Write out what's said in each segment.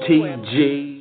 OMTG.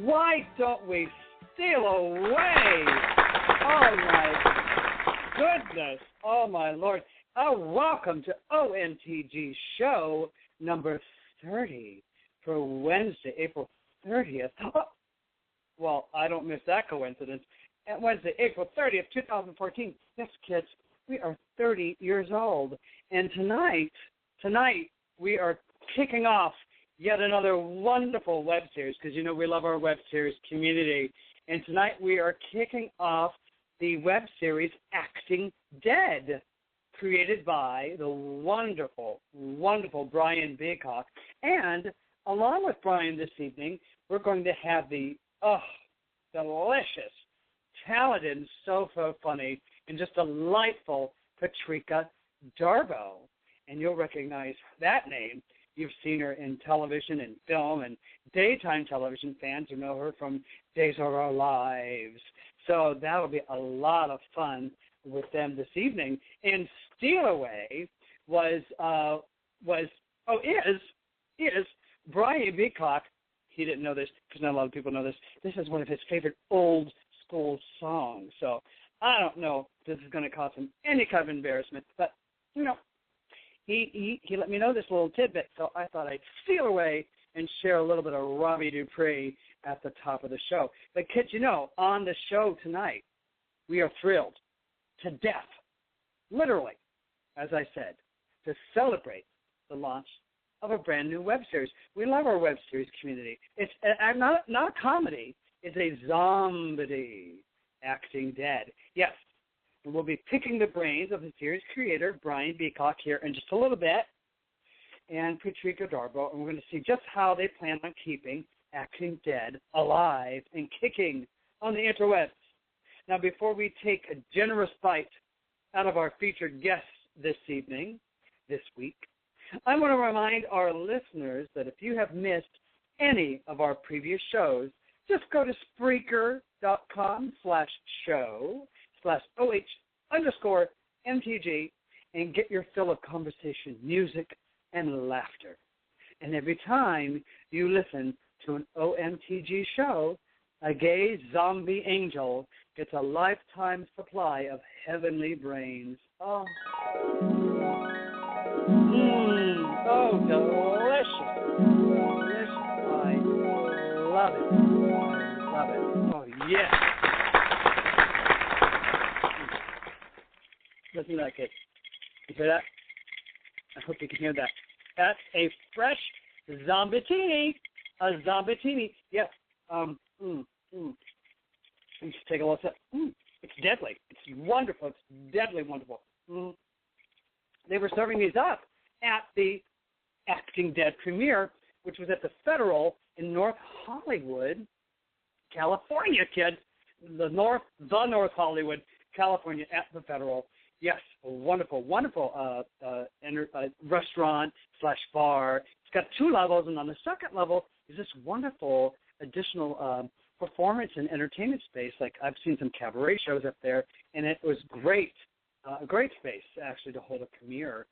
Why don't we steal away? Oh, my goodness. Oh, my Lord. Oh, welcome to OMTG show number 30 for Wednesday, April 30th. Oh, well, I don't miss that coincidence. And Wednesday, April 30th, 2014. Yes, kids, we are 30 years old. And tonight, we are kicking off yet another wonderful web series, because, you know, we love our web series community. And tonight we are kicking off the web series Acting Dead, created by the wonderful, wonderful Brian Beacock. And along with Brian this evening, we're going to have the, delicious, talented, and so funny, and just delightful Patrika Darbo. And you'll recognize that name. You've seen her in television and film, and daytime television fans who know her from Days of Our Lives. So that'll be a lot of fun with them this evening. And Steal Away is Brian Beacock. He didn't know this because not a lot of people know this. This is one of his favorite old school songs. So I don't know if this is going to cause him any kind of embarrassment, but, you know, He let me know this little tidbit, so I thought I'd steal away and share a little bit of Robbie Dupree at the top of the show. But kids, you know, on the show tonight, we are thrilled to death, literally, as I said, to celebrate the launch of a brand new web series. We love our web series community. It's not a comedy. It's a zombedy, Acting Dead. Yes, we'll be picking the brains of the series creator, Brian Beacock, here in just a little bit, and Patrika Darbo, and we're going to see just how they plan on keeping Acting Dead alive and kicking on the interwebs. Now, before we take a generous bite out of our featured guests this week, I want to remind our listeners that if you have missed any of our previous shows, just go to Spreaker.com/show/OH_MTG and get your fill of conversation, music, and laughter. And every time you listen to an OMTG show, a gay zombie angel gets a lifetime supply of heavenly brains. Oh. Oh, delicious. Delicious. I love it. I love it. Oh, yes. Listen to that, kid. You hear that? I hope you can hear that. That's a fresh zombetini. A zombetini. Yes. Let's take a look at it. It's deadly. It's wonderful. It's deadly wonderful. They were serving these up at the Acting Dead premiere, which was at the Federal in North Hollywood, California, kid. The North Hollywood, California, at the Federal. Yes, a wonderful, wonderful restaurant/bar. It's got 2 levels, and on the second level is this wonderful additional performance and entertainment space. Like, I've seen some cabaret shows up there, and it was great. A great space, actually, to hold a premiere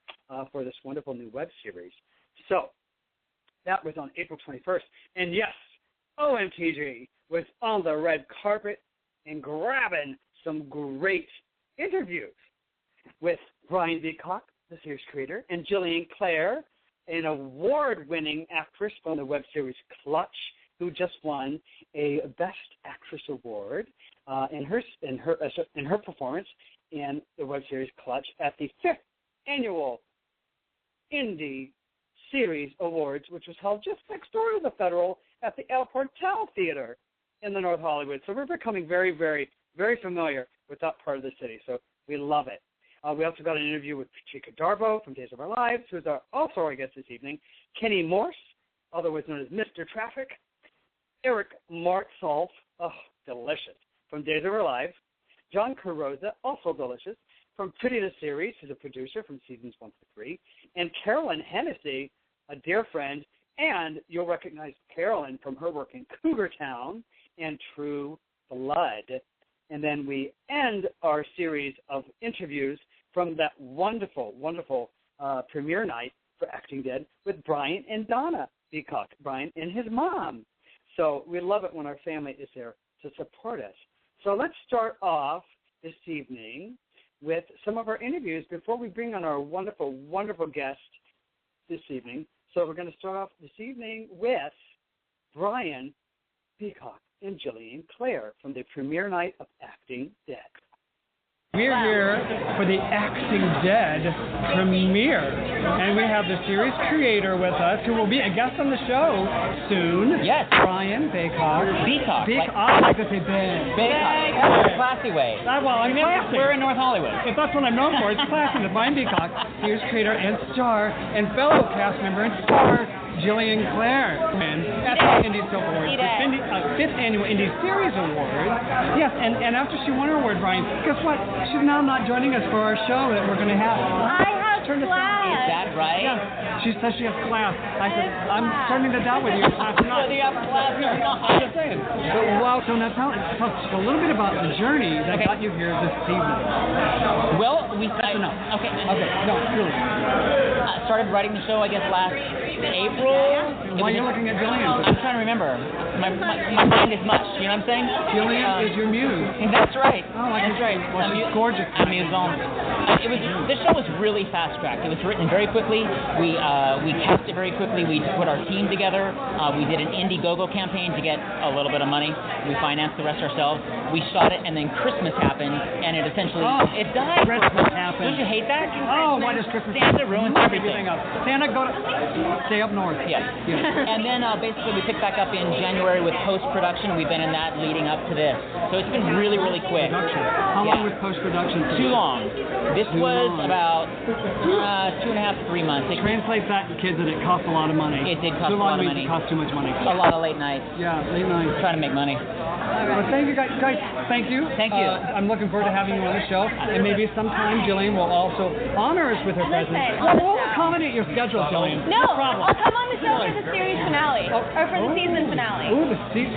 for this wonderful new web series. So that was on April 21st. And, yes, OMTG was on the red carpet and grabbing some great interviews with Brian Beacock, the series creator, and Jillian Clare, an award-winning actress from the web series Clutch, who just won a Best Actress award in her performance in the web series Clutch at the 5th Annual Indie Series Awards, which was held just next door to the Federal at the El Portal Theater in the North Hollywood. So we're becoming very, very, very familiar with that part of the city. So we love it. We also got an interview with Patrika Darbo from Days of Our Lives, who's also our guest this evening. Kenny Morse, otherwise known as Mr. Traffic. Eric Martsolf, oh, delicious, from Days of Our Lives. John Carrozza, also delicious, from Pretty the Series, who's a producer from seasons 1 through 3. And Carolyn Hennessy, a dear friend, and you'll recognize Carolyn from her work in Cougar Town and True Blood. And then we end our series of interviews from that wonderful, wonderful premiere night for Acting Dead with Brian and Donna Beacock, Brian and his mom. So we love it when our family is there to support us. So let's start off this evening with some of our interviews before we bring on our wonderful, wonderful guest this evening. So we're going to start off this evening with Brian Beacock and Jillian Clare from the premiere night of Acting Dead. We're here for the Acting Dead premiere, and we have the series creator with us, who will be a guest on the show soon. Yes. Brian Beacock. Beacock. I like to say Ben. Beacock. Classy way. Well, I'm classy. We're in North Hollywood. If that's what I'm known for, it's classy. The Brian Beacock, series creator and star, and fellow cast member and star, Jillian Clare, at the Indie Soap Awards, the 5th Annual Indie Series Awards. Yes, and after she won her award, Brian, guess what? She's now not joining us for our show that we're going to have. I have class. Is that right? Yeah. She says she has class. I said, I'm starting to doubt whether you have class or not. Whether you have class or not. I'm just saying. So now tell us a little bit about the journey that got you here this evening. Well, we started. No. Okay. No, really. Started writing the show, I guess, last April. Why are you looking at Jillian? I'm trying to remember. My mind is much. You know what I'm saying? Jillian is your muse. That's right. Oh, that's right. Well, she's gorgeous. The show was really fast tracked. It was written very quickly. We cast it very quickly. We put our team together. We did an Indiegogo campaign to get a little bit of money. We financed the rest ourselves. We shot it, and then Christmas happened, and it essentially it died. Christmas happened. Don't you hate that? Oh, why does Christmas? Santa ruins everything. Santa, stay up north. Yes. And then basically we picked back up in January with post-production. We've been in that leading up to this. So it's been really, really quick. How long was post-production? Too long. This was about 2.5, 3 months. Translate that, kids, and it cost a lot of money. It did cost a lot of money. It cost too much money. A lot of late nights. Yeah, late nights. Trying to make money. Well, thank you, guys. Thank you. Thank you. I'm looking forward to having you on the show. And maybe sometime Jillian will also honor us with her presence. We'll accommodate your schedule, Jillian. No, problem. I'll come on the show for the series finale. Or for the season finale. Ooh, the season.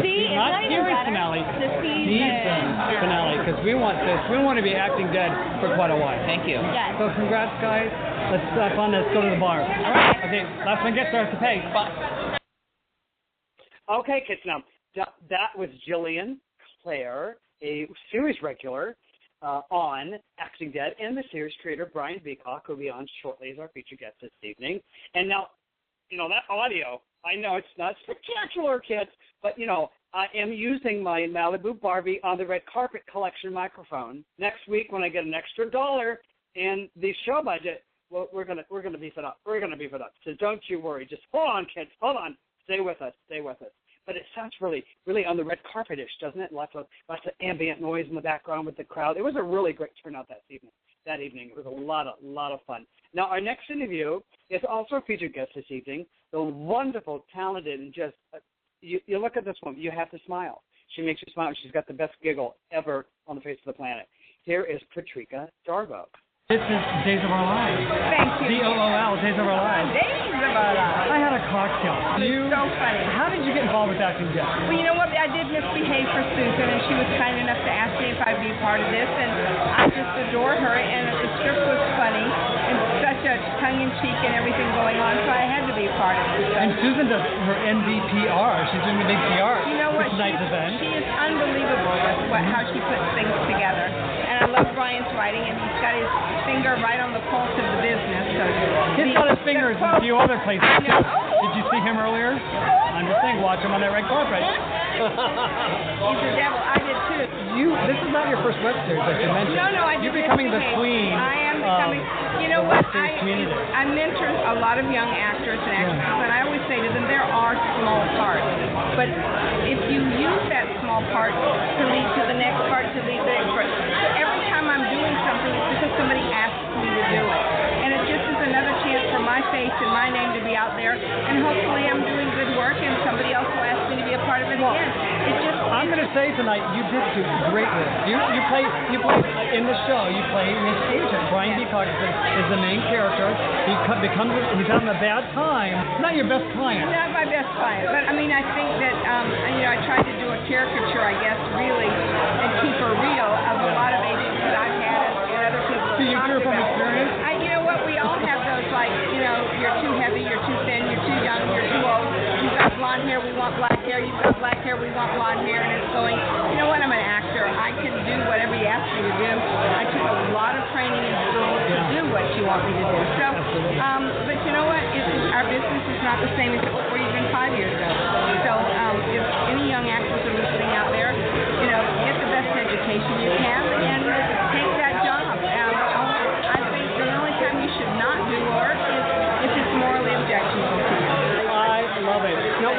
See, it's not not even series better. finale. The season finale, because we want this. We want to be acting dead for quite a while. Thank you. Yes. So congrats, guys. Let's have fun. Let's go to the bar. All right. Okay, last one gets starts to pay. Okay, kids, now that was Jillian Clare, a series regular on Acting Dead, and the series creator Brian Beacock, who will be on shortly as our featured guest this evening. And now, that audio, I know it's not spectacular, kids, but, I am using my Malibu Barbie on the red carpet collection microphone. Next week, when I get an extra $1 in the show budget, well, we're gonna beef it up. We're gonna beef it up. So don't you worry. Just hold on, kids. Hold on. Stay with us. But it sounds really, really on the red carpet-ish, doesn't it? Lots of ambient noise in the background with the crowd. It was a really great turnout that evening. It was a lot of fun. Now, our next interview is also a featured guest this evening, the wonderful, talented, and just, you look at this woman, you have to smile. She makes you smile. She's got the best giggle ever on the face of the planet. Here is Patrika Darbo. This is Days of Our Lives. Thank you. DOOL, Days of Our Lives. Days of Our Lives. I had a cocktail. It's so funny. How did you get involved with Acting Dead? Well, you know what? I did misbehave for Susan, and she was kind enough to ask me if I'd be a part of this, and I just adore her, and the script was funny, and such a tongue-in-cheek and everything going on, so I had to be a part of it. So. And Susan does her NVPR. She's doing the big PR. You know what? Tonight's event. She is unbelievable with how she puts things together. And I love Brian's writing, and he's got his finger right on the pulse of the business. So he's got his fingers in a few other places. I know. Did you see him earlier? I'm just saying, watch him on that red carpet. He's a devil. I did too. This is not your first web series that you mentioned. No, I did. You're becoming the queen. I am becoming. You know what? I mentor a lot of young actors and actresses, and I always say to them, there are small parts, but if you use that small part to lead to the next part, to lead to the next part. So every time I'm doing something, it's because somebody asks me to do it, and it just is another chance for my face and my name to be out there, and hopefully I'm doing good work, and somebody else will ask me to be a part of it again. I'm going to say tonight, you did do great work. You play in the show. You play Miss Agent. Brian Beacock is the main character. He's having a bad time. Not your best client. Not my best client, but I mean, I think that I tried to do a caricature, I guess, really, and keep her real of a lot of agents that I've had and other people. Do you hear from experience? You know what? We all have those, like, you're too heavy, you're too thin, you're too young, you're too old. You've got blonde hair, we want black hair. You've got black hair, we want blonde hair. And it's going, you know what? I'm an actor. I can do whatever you ask me to do. I took a lot of training in school to do what you want me to do. So, but you know what? Our business is not the same as it was even 5 years ago. So, if any young actors are listening out there, get the best education you can and take that job. I think the only time you should not do work is if it's morally objectionable to you. I love it. Now,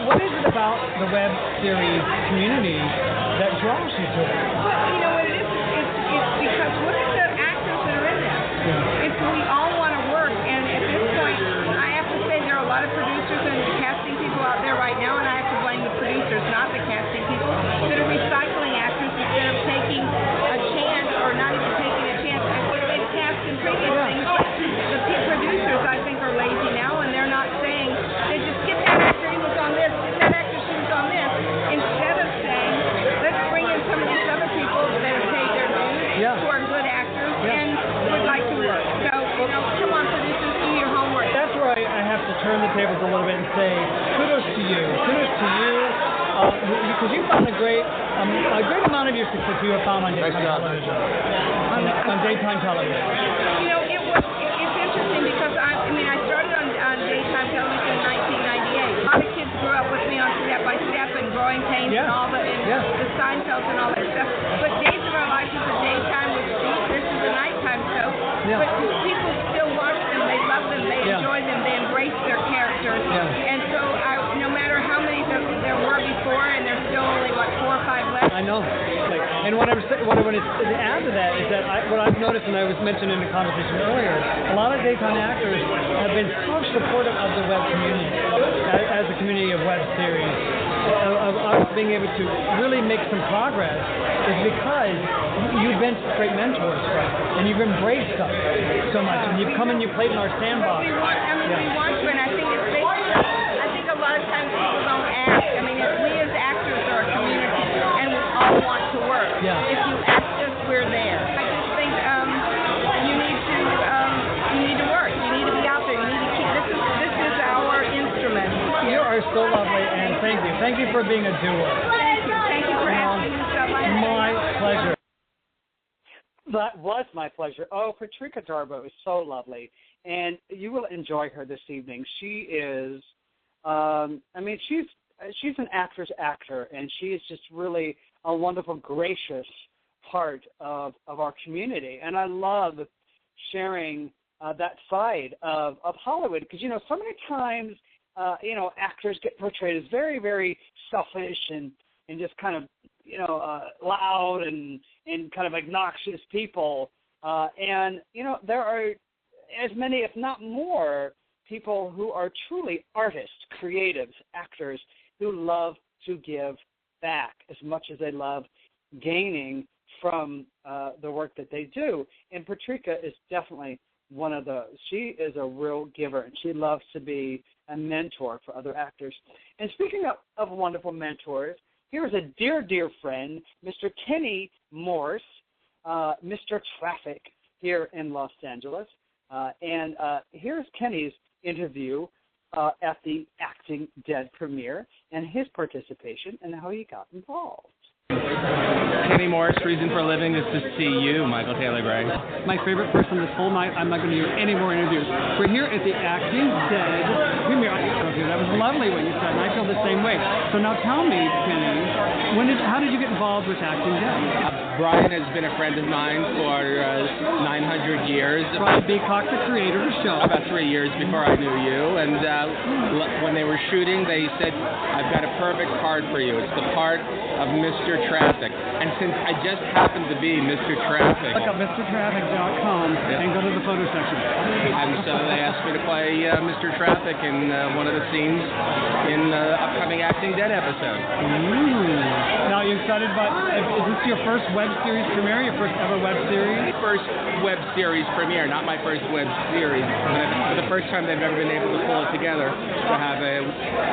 what is it about the web series community that draws you to it? Well, you know what it is? It's because look at the actors that are in this. Yeah. It's we all want to work, and at this point, I have to say there are a lot of producers and casting people out there right now, and I have to blame the producers, not the casting people, that are recycling actors instead of taking a chance or not even taking a chance. They've cast in previous things, but the producers, I think, are lazy now, and they're not saying, they just get that actor, he was on this, get that actor, she was on this, instead of saying, let's bring in some of these other turn the tables a little bit and say kudos to you, because you found a great amount of your success you have found on daytime television. On daytime television. You know, it's interesting because I started on daytime television in 1998. A lot of kids grew up with me on Step by Step and Growing Pains and all the Seinfelds and all that stuff. But Days of Our Lives is a daytime with Steve. This is a nighttime show. Yeah. But people still watch them. They love them. They enjoy them. They embrace their characters. Yeah. And so no matter how many there were before, and there's still only, 4 or 5 left. I know. And what I want to add to that is that what I've noticed, and I was mentioning in the conversation earlier, a lot of daytime actors have been so supportive of the web community, as a community of web series, of us being able to really make some progress, is because you've been great mentors for us, and you've embraced us so much, and you've come and you played in our sandbox. We want to, and I think it's basically, a lot of times people don't ask. We as actors are a community, and we all want to work. Yeah. If you ask us, we're there. I just think you need to work. You need to be out there. You need to keep. This is our instrument. You are so lovely, and thank you. Thank you for being a doer. Thank you for asking me stuff like that. My pleasure. That was my pleasure. Oh, Patrika Darbo is so lovely, and you will enjoy her this evening. She is. She's an actor's actor, and she is just really a wonderful, gracious part of our community. And I love sharing that side of Hollywood, because, so many times, actors get portrayed as very, very selfish and just kind of, loud and kind of obnoxious people. There are as many, if not more, people who are truly artists, creatives, actors, who love to give back as much as they love gaining from the work that they do. And Patrika is definitely one of those. She is a real giver, and she loves to be a mentor for other actors. And speaking of wonderful mentors, here's a dear, dear friend, Mr. Kenny Morse, Mr. Traffic here in Los Angeles. And here's Kenny's interview at the Acting Dead premiere and his participation and how he got involved. Kenny Morris, reason for living is to see you, Michael Taylor Gray. My favorite person this whole night. I'm not going to hear any more interviews. We're here at the Acting Dead premiere. That was lovely what you said, and I feel the same way. So now tell me, Kenny, how did you get involved with Acting Dead? Brian has been a friend of mine for 900 years. Brian Beacock, the creator of the show. About 3 years before I knew you. And when they were shooting, they said, I've got a perfect part for you. It's the part of Mr. Traffic. And since I just happened to be Mr. Traffic. Look up MrTraffic.com and go to the photo section. And so they asked me to play Mr. Traffic in one of the scenes in the upcoming Acting Dead episode. Now, you excited about, is this your first web series premiere, your first ever web series? First web series premiere, not my first web series, but the first time they've ever been able to pull it together to have a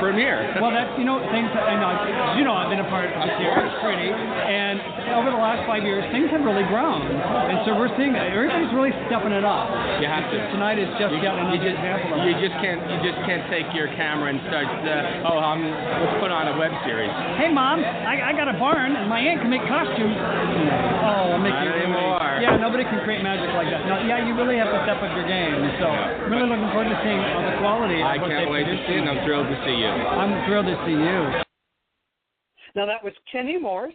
premiere. Well, that's, things, I've been a part of the series, pretty, and over the last 5 years, things have really grown, and so we're seeing that everybody's really stepping it up. You have to. Tonight is just yet another example of that. You just can't take your camera and start, let's put on a web series. Hey, Mom, I got a barn, and my aunt can make costumes. Oh, Not anymore. Yeah, nobody can create magic like that. No, yeah, you really have to step up your game. So, really looking forward to seeing the quality. I can't wait to see it, and I'm thrilled to see you. I'm thrilled to see you. Now, that was Kenny Morse.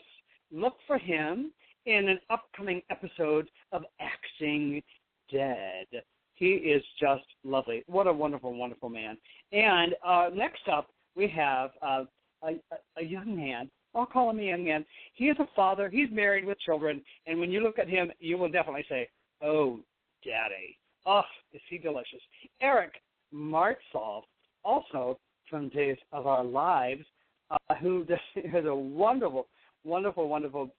Look for him in an upcoming episode of Acting Dead. He is just lovely. What a wonderful, wonderful man. And next up, we have a young man. I'll call him a young man. He is a father. He's married with children. And when you look at him, you will definitely say, oh, Daddy. Oh, is he delicious. Eric Martzov, also from Days of Our Lives, who has a wonderful, wonderful, wonderful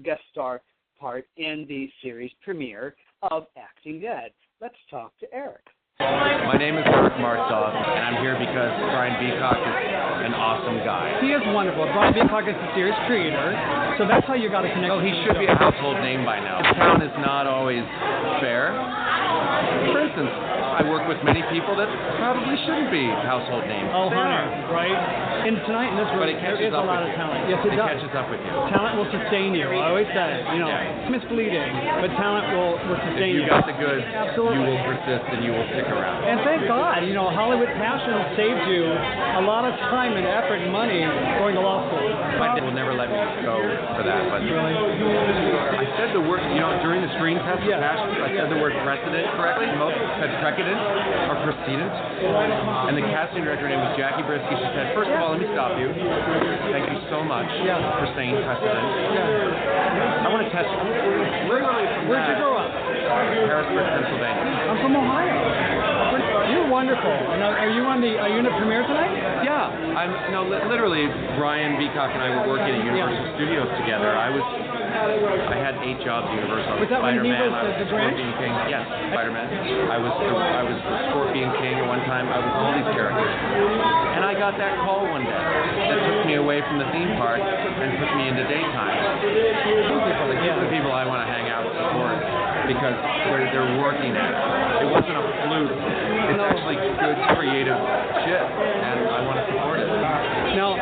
guest star part in the series premiere of Acting Dead. Let's talk to Eric. My name is Eric Martzov, and I'm here because Brian Beacock is an awesome guy. He is wonderful. Brian Beacock is the series creator, so that's how you got to connect. Well, he should be a household name by now. His town is not always fair, For instance, I work with many people that probably shouldn't be household names. Oh, Hunter, right? And tonight in this room, But it there catches is a up lot with of you. talent. Yes, it does. catches up with you. Talent will sustain you. I always say, it's misleading, but talent will sustain If you you. got the goods, Absolutely. you will persist and you will stick around. And thank God, Hollywood Passion saved you a lot of time and effort and money going to law school. My dad will never let me go for that. But I said the word, during the screen test of Passion, I said the word precedent correctly. Most said precedent or precedent. And the casting director, her name was Jackie Brisky. She said, first of all, let me stop you. Thank you so much for saying precedent. I want to test you. Literally from Where'd you grow up? Harrisburg, Pennsylvania. I'm from Ohio. You're wonderful. Now, are you in the premiere tonight? Yeah, literally, Brian Beacock and I were working at Universal Studios together. I had 8 jobs at Universal. Was that when he Spider-Man, was I was the Grinch? Scorpion King. Yes, Spider-Man. I was the Scorpion King at one time. I was all these characters. And I got that call one day that took me away from the theme park and put me into daytime. These are the people I want to hang out and support because they're working at it. It wasn't a fluke. It's actually good, creative shit, and I want to support it. Now,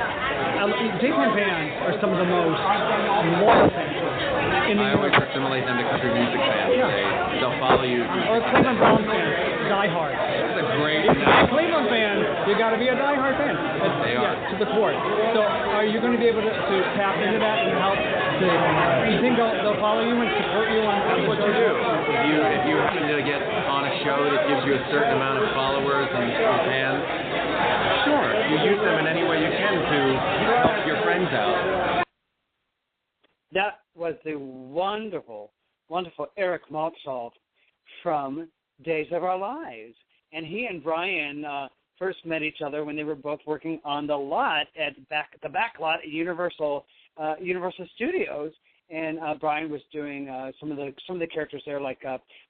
daytime fans are some of the most loyal fans in the I always universe. assimilate them to country music fans. They'll follow you. Or Cleveland Browns fans, diehard. That's a great If you're a Cleveland fan, you got to be a diehard fan. They are. To the core. So, are you going to be able to tap into that and help? You think they'll follow you and support you on what you do? If you happen to get on a show that gives you a certain amount of followers and fans, sure, you use them in any way you can to help your friends out. That was the wonderful, wonderful Eric Maltzoff from Days of Our Lives. And he and Brian first met each other when they were both working on the lot at the back lot at Universal Studios. And Brian was doing some of the characters there, like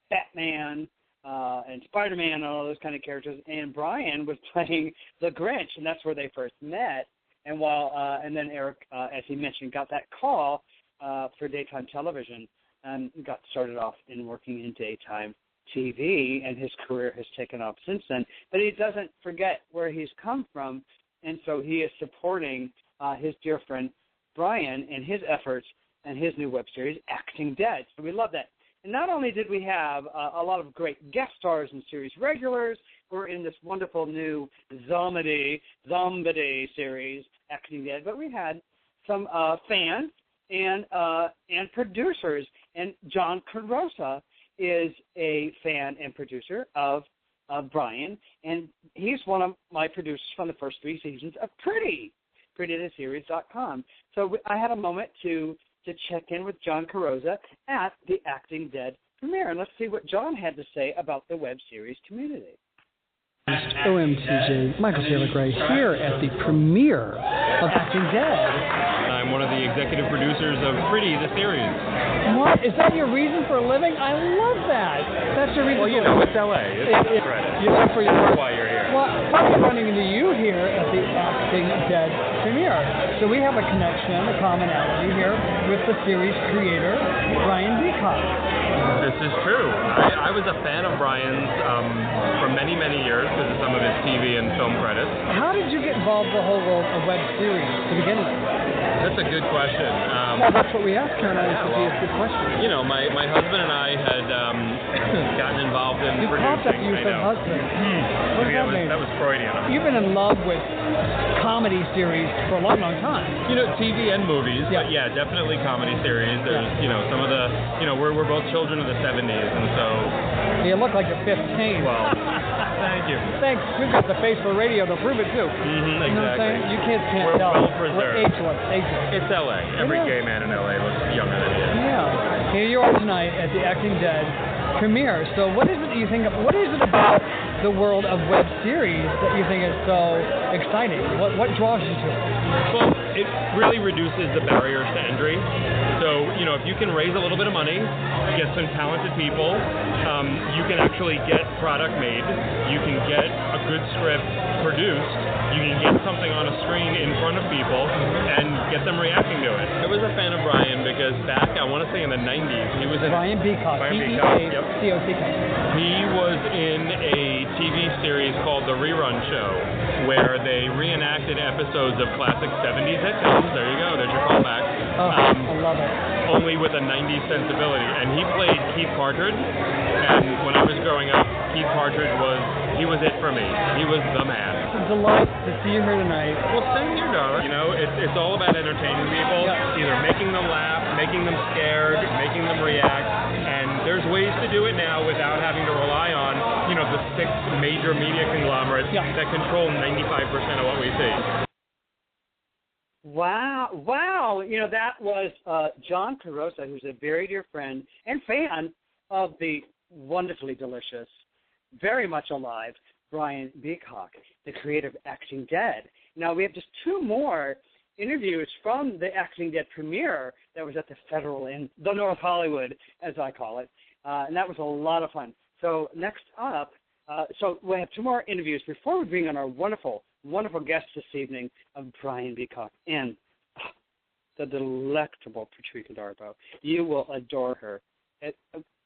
Batman and Spider-Man and all those kind of characters. And Brian was playing the Grinch, and that's where they first met. And and then Eric, as he mentioned, got that call for daytime television and got started off in working in daytime TV, and his career has taken off since then. But he doesn't forget where he's come from, and so he is supporting his dear friend Brian in his efforts and his new web series, Acting Dead. So we love that. And not only did we have a lot of great guest stars and series regulars who are in this wonderful new zombedy series, Acting Dead, but we had some fans and producers. And John Carosa is a fan and producer of Brian, and he's one of my producers from the first 3 seasons of prettytheseries.com. So I had a moment to check in with John Carosa at the Acting Dead premiere, and let's see what John had to say about the web series community. OMTJ, Michael Taylor Gray here at the premiere of Acting Dead. I'm one of the executive producers of Pretty, the series. What? Is that your reason for a living? I love that. That's your reason Well, it's LA. It's credit. You look for your That's why you're here. Well, I'm running into you here at the Acting Dead premiere. So we have a connection, a commonality here with the series creator, Brian Beacock. This is true. I was a fan of Brian's for many, many years because of some of his TV and film credits. How did you get involved in the whole world of web series to begin with? That's a good question. Well, that's what we asked Caroline. It's a good question. You know, my husband and I had gotten involved in you producing. popped up, you said husband. What does that mean? That was Freudian. You've been in love with comedy series for a long, long time. You know, TV and movies, but yeah, definitely comedy series. There's, some of the, we're both children of the 70s, and so... You look like you're 15. Well, thank you. Thanks. You've got the face for radio to prove it, too. Mm-hmm, exactly. You know what I'm saying? You kids can't we're tell. Well preserved. We're ageless. It's L.A. Every gay man in L.A. looks younger than he is. Yeah. Here you are tonight at the Acting Dead premiere. So what is it that you think of, what is it about the world of web series that you think is so exciting? What draws you to it? Well, it really reduces the barriers to entry. So, if you can raise a little bit of money, get some talented people, you can actually get product made, you can get a good script produced, you can get something on a screen in front of people and get them reacting to it. I was a fan of Brian because back, I want to say in the 90s, he was in... Brian Beacock, B-E-A-C-O-C-K. He was in a TV series called The Rerun Show, where they reenacted episodes of classic 70s sitcoms. There you go, there's your callback. I love it. Only with a 90s sensibility. And he played Keith Partridge, and when I was growing up, Keith Partridge was it for me. He was the man. It's a delight to see you here tonight. Well, same here, darling. You know, it's all about entertaining people, either making them laugh, making them scared, making them react, and there's ways to do it now without having to rely on, you know, the 6 major media conglomerates that control 95% of what we see. Wow. You know, that was John Carosa, who's a very dear friend and fan of the wonderfully delicious, very much alive, Brian Beacock, the creator of Acting Dead. Now, we have just 2 more interviews from the Acting Dead premiere that was at the Federal in the North Hollywood, as I call it, and that was a lot of fun. So next up, so we have 2 more interviews before we bring on our wonderful guest this evening of Brian Beacock and the delectable Patrika Darbo. You will adore her.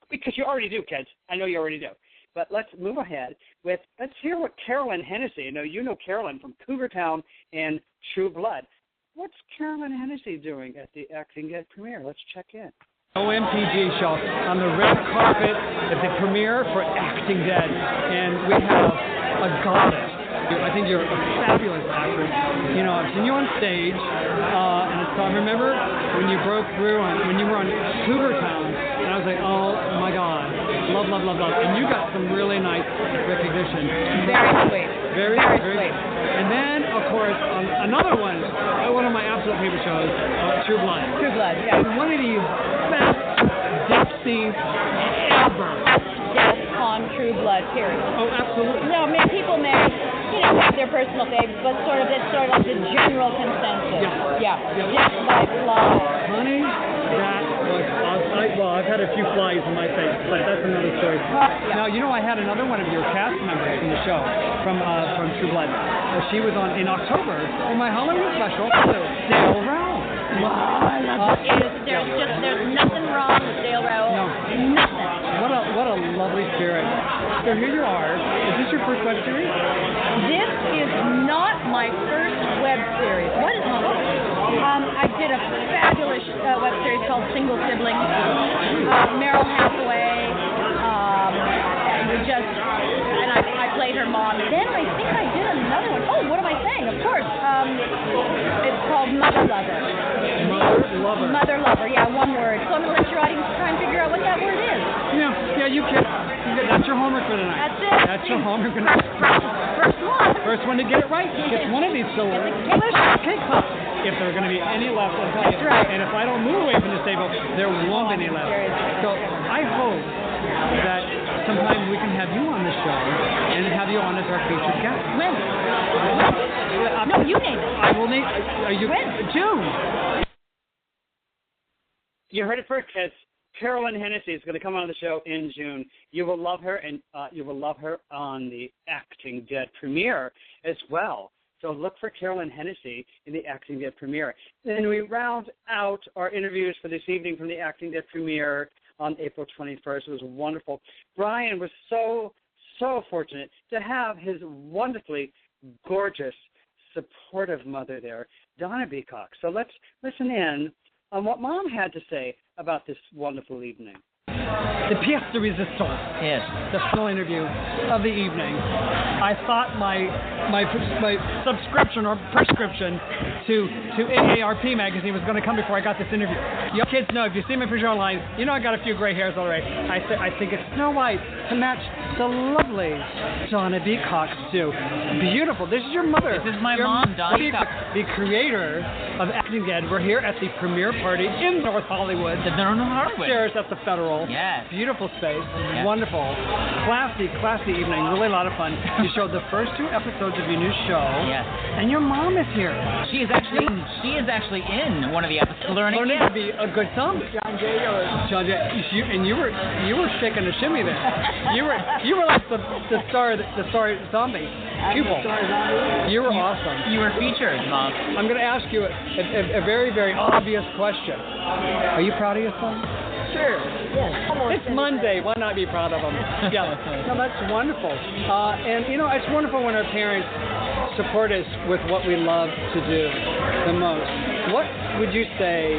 Because you already do, kids. I know you already do. But let's move ahead let's hear what Carolyn Hennessy, you know Carolyn from Cougar Town and True Blood. What's Carolyn Hennessy doing at the Acting Dead premiere? Let's check in. OMTG show on the red carpet at the premiere for Acting Dead. And we have a goddess. I think you're a fabulous actress. You know, I've seen you on stage, and so I remember when you broke through when you were on Cougar Town, and I was like, oh my God, love. And you got some really nice recognition. Very sweet. Very sweet. And then, of course, another one of my absolute favorite shows, True Blood. True Blood, yeah. And one of the best death scenes ever. Death on True Blood, period. Oh, absolutely. No, people may, have their personal favorites, but it's sort of like the general consensus. Yeah. Just like live. Honey, that was awesome. I've had a few flies in my face, but that's another story. Now, I had another one of your cast members from the show, from True Blood. She was on in October in my Halloween special, Dale Rao. Wow, I love There's nothing wrong with Dale Rao. No. Nothing. What a lovely spirit. So here you are. Is this your first web series? This is not my first web series. What is it? I did a fabulous web series called Single Siblings. Meryl Hathaway. And I played her mom. Then I think I did another one. Oh, what am I saying? Of course. It's called Mother Lover. Mother Lover, yeah, one word. So I'm going to let your audience try and figure out what that word is. Yeah, you can. That's your homework for tonight. That's it. That's your homework for tonight. First one. First one to get it right gets one of these silver cake pops. If there are going to be any left, I'll tell you. That's right. And if I don't move away from this table, there won't be any left. So I hope that sometime we can have you on the show and have you on as our featured guest. When? No, you name it. I will name. When? June. You heard it first, kids. Carolyn Hennessy is going to come on the show in June. You will love her, and you will love her on the Acting Dead premiere as well. So look for Carolyn Hennessy in the Acting Dead premiere. Then we round out our interviews for this evening from the Acting Dead premiere on April 21st. It was wonderful. Brian was so fortunate to have his wonderfully gorgeous, supportive mother there, Donna Beacock. So let's listen in on what Mom had to say about this wonderful evening. The pièce de résistance. Yes. The final interview of the evening. I thought my subscription or prescription to AARP magazine was going to come before I got this interview. You kids know, if you see my picture online, you know I got a few gray hairs already. I think it's Snow White to match the lovely Donna Beacock too. Beautiful. This is your mother. This is my mom, Donna Beacock. The creator of Acting Dead. We're here at the premiere party in North Hollywood. Upstairs at the Federal. Yes. Beautiful space. Yes. Wonderful. Classy evening. Really a lot of fun. You showed the first 2 episodes of your new show. Yes. And your mom is here. She is She is actually in one of the episodes, learning to be a good zombie. John Jay, you were shaking a shimmy there. You were like the star zombie. Pupil. You were awesome. You were featured, Mom. I'm going to ask you a very, very obvious question. Are you proud of your son? Sure. Yes. It's Monday. Why not be proud of them? Yeah. No, that's wonderful. And it's wonderful when our parents support us with what we love to do the most. What would you say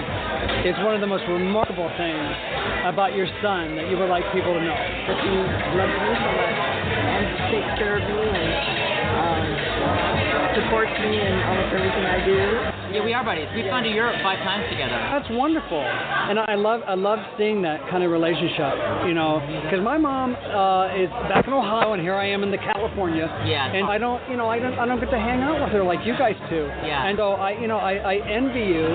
is one of the most remarkable things about your son that you would like people to know? That he loves me so much and takes care of me and supports me in almost everything I do. Yeah, we are buddies. We've gone to Europe 5 times together. That's wonderful, and I love seeing that kind of relationship. Because my mom is back in Ohio, and here I am in California. Yeah. And I don't get to hang out with her like you guys do. Yeah. And so I envy you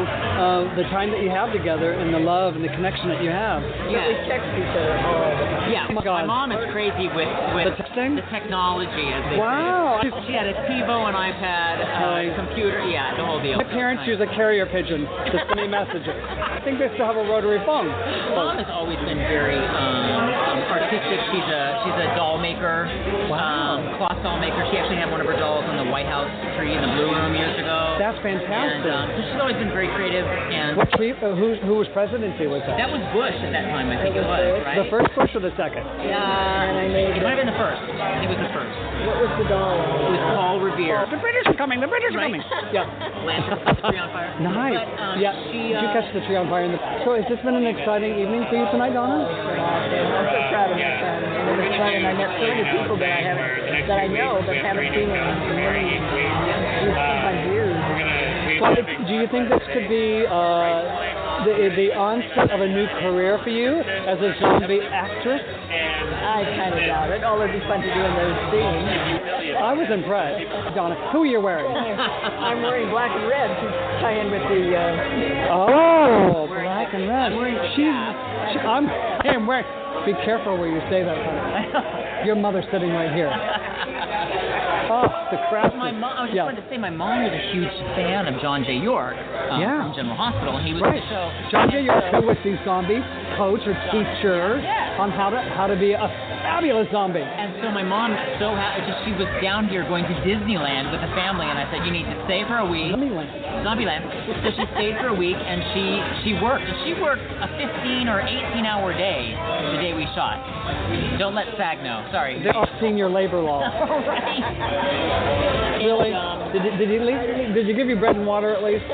the time that you have together and the love and the connection that you have. Yeah. We text each other all the time. Yeah. Oh my God. My mom is crazy with the texting? the technology. As they Wow. say. She had a TiVo, an iPad, computer. Yeah, the whole deal. My parents use a carrier pigeon to send me messages. I think they still have a rotary phone. Mom has always been very artistic. She's a doll maker, cloth doll maker. She actually had one of her dolls on the White House tree in the Blue Room years ago. That's fantastic. And so she's always been very creative. And what tree? Who was presidency was that? That was Bush at that time. I think it was, right? The first Bush or the second? And I made It might have been the first. I think it was the first. What was the doll? It was Paul Revere. The British are coming. The British are coming. Yeah. Lantern set the tree on fire. Nice. But, yeah. Did you catch the tree on fire? So has this been an exciting evening for you tonight, Donna? I'm so proud of my son. And it was fun, and I met so many people that I know but haven't seen in many sometimes years. Well, do you think this could be the onset of a new career for you as a zombie actress? I kind of doubt it, although it'd be fun to do in those scenes. I was impressed. Donna, who are you wearing? I'm wearing black and red to tie in with the... black and red. I am wearing... Be careful where you say that, honey. Your mother's sitting right here. Oh, the crap. I was just going to say, my mom was a huge fan of John J. York from General Hospital, and he was right. the show. John J. York, who was the zombie coach or teacher on how to be a fabulous zombie. And so my mom, she was down here going to Disneyland with the family, and I said, you need to stay for a week. Zombieland. So she stayed for a week, and she worked. And she worked a 15 or 18-hour day the day we shot. Don't let SAG know. Sorry. They're off senior labor law. Right. Really? Did you give you bread and water at least?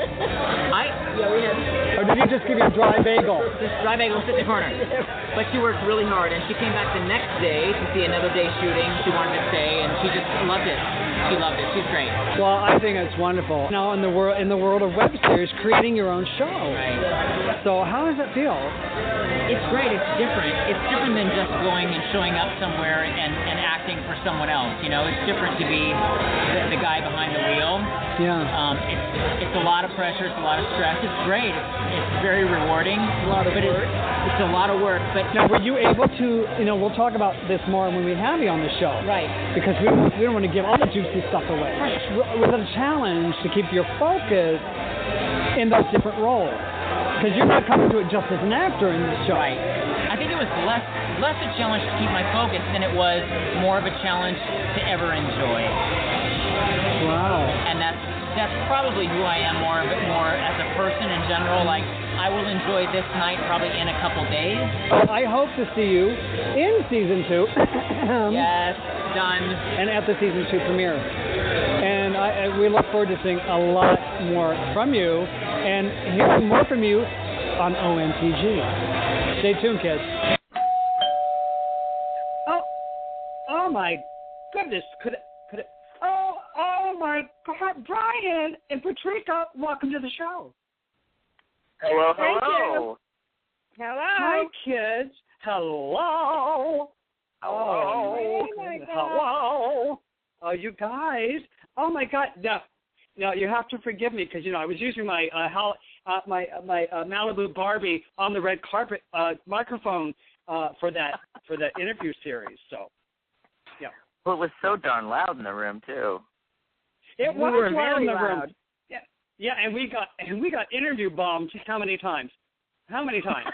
we had. Or did he just give you a dry bagel? Just dry bagel, sit in the corner. But she worked really hard, and she came back the next day to see another day shooting. She wanted to stay, and she just loved it. She loved it. She's great. Well, I think it's wonderful. Now, in the world of web series, creating your own show. Right. So, how does it feel? It's great. It's different. It's different than just going and showing up somewhere and acting for someone else. It's different to be the guy behind the wheel. Yeah. It's a lot of pressure. It's a lot of stress. It's great. It's very rewarding. A lot of work. It's a lot of work. But now, were you able to? We'll talk about this more when we have you on the show. Right. Because we don't want to give all the juicy stuff away. Right. Was it a challenge to keep your focus in those different roles? Because you're not coming to it just as an actor in this show. Right. I think it was less a challenge to keep my focus than it was more of a challenge to ever enjoy. Wow. And that's probably who I am more as a person in general. Like, I will enjoy this night probably in a couple days. I hope to see you in season 2. Yes, done. And at the season 2 premiere. And we look forward to seeing a lot more from you and hearing more from you on OMTG. Stay tuned, kids. Oh my goodness! Could it? Oh my God, Brian and Patrika, welcome to the show. Hello. Hello. Hi, kids. Hello. Hello. Hello. Oh, you guys. Oh my God. Now you have to forgive me because I was using my Malibu Barbie on the red carpet microphone for that interview series. So, yeah. Well, it was so darn loud in the room too. It was loud in the room. Yeah, and we got interview bombed how many times? How many times?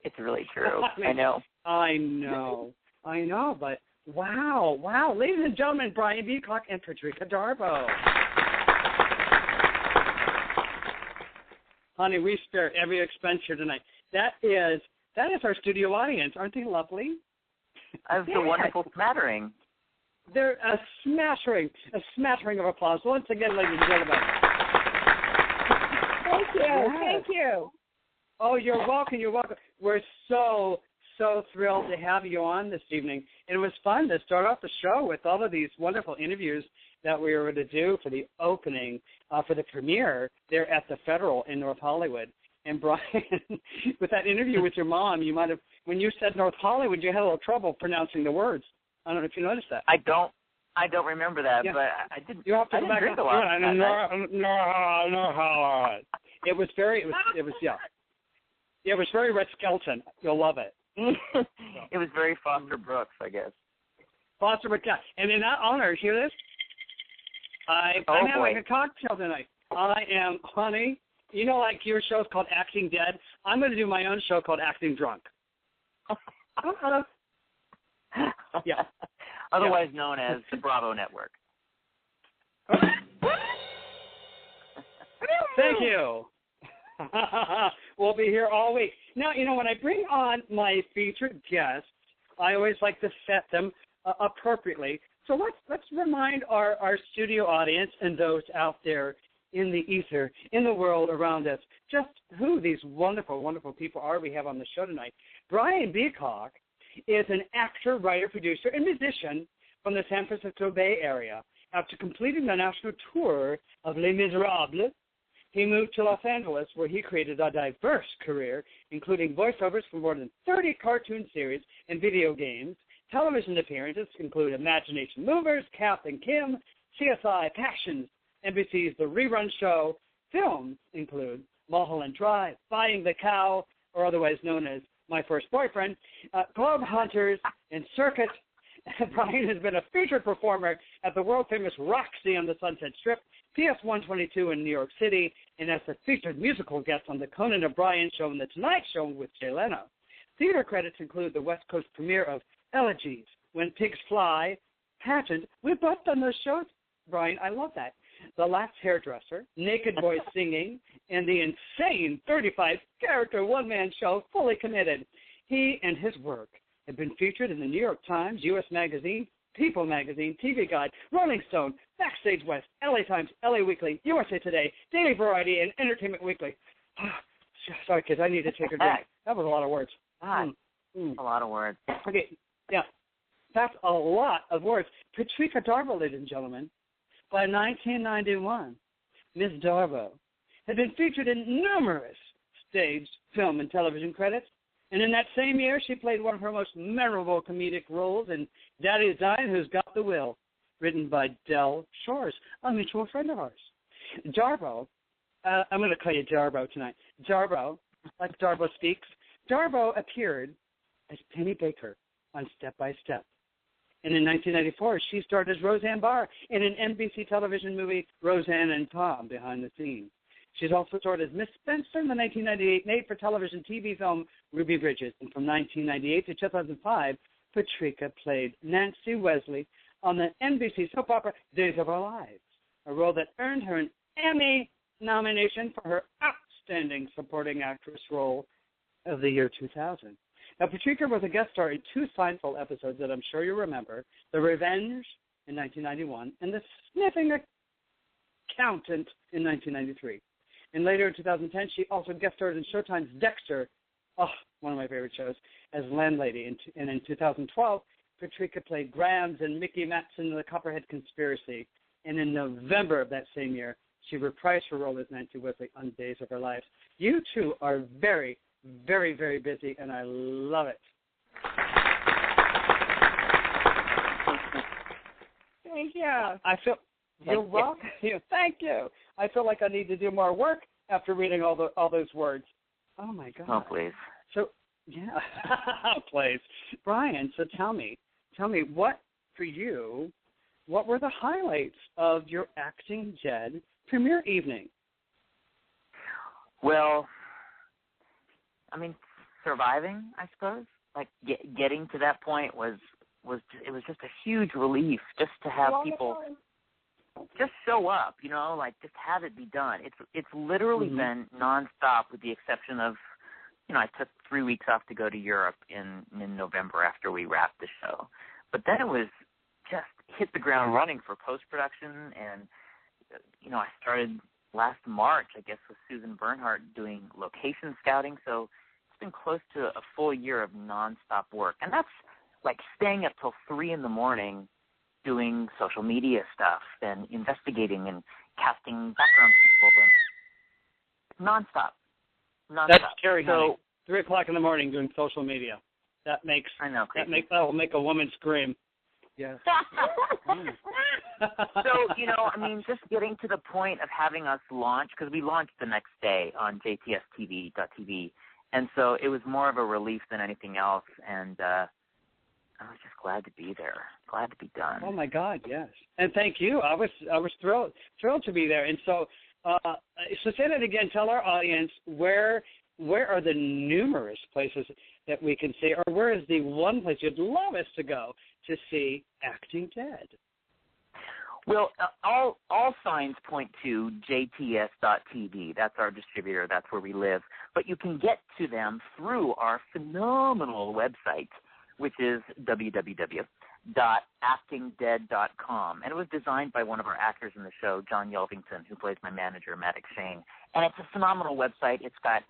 It's really true. I know. I know, but wow. Ladies and gentlemen, Brian Beacock and Patrika Darbo. Honey, we spare every expense here tonight. That is our studio audience. Aren't they lovely? That's a wonderful smattering. They're a smattering of applause. Once again, ladies and gentlemen. Thank you. Oh, you're welcome. We're so thrilled to have you on this evening. And it was fun to start off the show with all of these wonderful interviews that we were going to do for the opening, for the premiere there at the Federal in North Hollywood. And Brian, with that interview with your mom, you might have, when you said North Hollywood, you had a little trouble pronouncing the words. I don't know if you noticed that. I don't remember that, but I didn't. You have to go back drink a lot. It was very Red Skelton. You'll love it. It was very Foster Brooks, I guess. Foster Brooks, yeah. And in that honor, hear this? I'm having a cocktail tonight. I am, honey, you know, like your show's called Acting Dead? I'm going to do my own show called Acting Drunk. Yeah. Otherwise known as the Bravo Network. Thank you. We'll be here all week. Now, you know, when I bring on my featured guests, I always like to set them appropriately. So let's remind our studio audience and those out there in the ether, in the world around us, just who these wonderful, wonderful people are we have on the show tonight. Brian Beacock is an actor, writer, producer, and musician from the San Francisco Bay Area. After completing the national tour of Les Miserables, he moved to Los Angeles, where he created a diverse career, including voiceovers for more than 30 cartoon series and video games. Television appearances include Imagination Movers, Kath and Kim, CSI, Passions, NBC's The Rerun Show. Films include Mulholland Drive, Buying the Cow, or otherwise known as My First Boyfriend, Globe Hunters, and Circuit. Brian has been a featured performer at the world-famous Roxy on the Sunset Strip, PS 122 in New York City, and as a featured musical guest on The Conan O'Brien Show and The Tonight Show with Jay Leno. Theater credits include the West Coast premiere of Elegies, When Pigs Fly, Pageant. We've both done those shows, Brian. I love that. The Last Hairdresser, Naked Boys Singing, and the insane 35-character one-man show, Fully Committed. He and his work have been featured in the New York Times, U.S. Magazine, People Magazine, TV Guide, Rolling Stone, Backstage West, LA Times, LA Weekly, USA Today, Daily Variety, and Entertainment Weekly. Sorry, kids, I need to take a drink. That was a lot of words. A lot of words. Okay, yeah. That's a lot of words. Patrika Darbo, ladies and gentlemen. By 1991, Ms. Darbo had been featured in numerous stage, film, and television credits. And in that same year, she played one of her most memorable comedic roles in Daddy's Dying, Who's Got the Will, written by Del Shores, a mutual friend of ours. Darbo, I'm going to call you Darbo tonight. Darbo, like Darbo Speaks, Darbo appeared as Penny Baker on Step by Step. And in 1994, she starred as Roseanne Barr in an NBC television movie, Roseanne and Tom, Behind the Scenes. She's also starred as Miss Spencer in the 1998 made-for-television TV film Ruby Bridges. And from 1998 to 2005, Patrika played Nancy Wesley on the NBC soap opera Days of Our Lives, a role that earned her an Emmy nomination for her outstanding supporting actress role of the year 2000. Now, Patrika was a guest star in two Seinfeld episodes that I'm sure you remember, The Revenge in 1991 and The Sniffing Accountant in 1993. And later in 2010, she also guest starred in Showtime's Dexter, one of my favorite shows, as landlady. And in 2012, Patrika played Grams and Mickey Matson in The Copperhead Conspiracy. And in November of that same year, she reprised her role as Nancy Wesley on Days of Our Lives. You two are very, very, very busy, and I love it. Thank you. You're welcome. Thank you. I feel like I need to do more work after reading all those words. Oh, my God. Oh, please. So, yeah, please. Brian, so tell me, what were the highlights of your Acting Dead premiere evening? Well, I mean, surviving, I suppose. Like getting to that point was just a huge relief just to have people just show up, like just have it be done. It's literally been nonstop with the exception of, I took 3 weeks off to go to Europe in November after we wrapped the show. But then it was just hit the ground running for post-production, and, I started last March, I guess, with Susan Bernhardt doing location scouting, so it's been close to a full year of nonstop work. And that's like staying up till 3 a.m, doing social media stuff and investigating and casting background people and nonstop. That's scary, honey. 3 o'clock in the morning doing social media. That will make a woman scream. Yes. So, just getting to the point of having us launch, because we launched the next day on jtstv.tv, and so it was more of a relief than anything else, and I was just glad to be there, glad to be done. Oh, my God, yes. And thank you. I was thrilled to be there. And so say that again. Tell our audience where are the numerous places that we can see, or where is the one place you'd love us to go to see Acting Dead? Well, all signs point to jts.tv. That's our distributor. That's where we live. But you can get to them through our phenomenal website, which is www.actingdead.com. And it was designed by one of our actors in the show, John Yelvington, who plays my manager, Maddox Shane. And it's a phenomenal website. It's got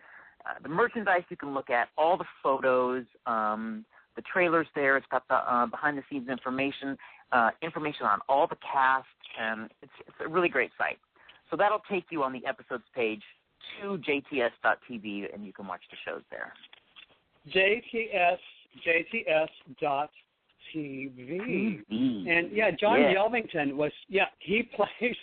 the merchandise you can look at, all the photos, the trailers there. It's got the behind-the-scenes information on all the cast, and it's a really great site. So that'll take you on the episodes page to jts.tv, and you can watch the shows there. jts.tv. And, John Yelvington he plays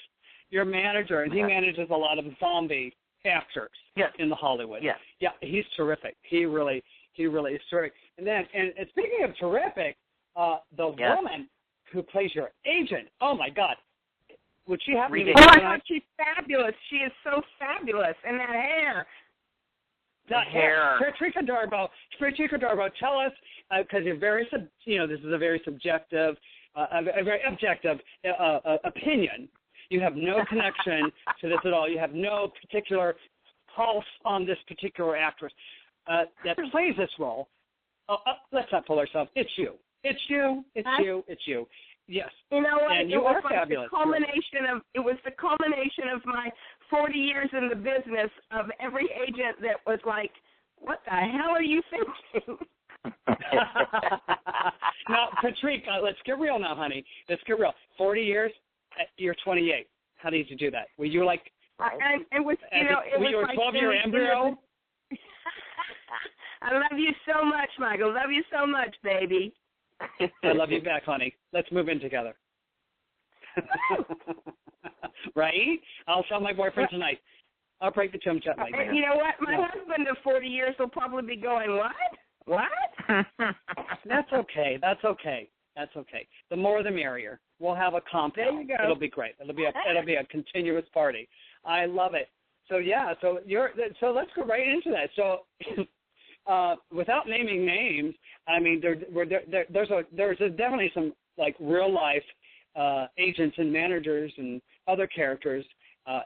your manager, and he manages a lot of zombie actors in the Hollywood. Yes. Yeah, he's terrific. He really is terrific. And then, and speaking of terrific, the woman who plays your agent, oh my God, would she have me? Oh my God, she's fabulous. She is so fabulous, and that hair. That hair. Patrika Darbo, tell us, because you're very, this is a very subjective, a very objective opinion. You have no connection to this at all. You have no particular pulse on this particular actress that plays this role. Let's not pull ourselves. It's you. Yes. You know what? And you are fabulous. It was the culmination of my 40 years in the business of every agent that was like, what the hell are you thinking? Now, Patrika, let's get real now, honey. Let's get real. 40 years, you're 28. How did you do that? Were you like... it was, were you a 12-year embryo? I love you so much, Michael. Love you so much, baby. I love you back, honey. Let's move in together. Right? I'll tell my boyfriend tonight. I'll break the to him gently. You know what? My husband of 40 years will probably be going, what? That's okay. The more the merrier. We'll have a compound. There you go. It'll be great. It'll be a continuous party. I love it. So so let's go right into that. So without naming names, I mean there's definitely some like real life agents and managers and other characters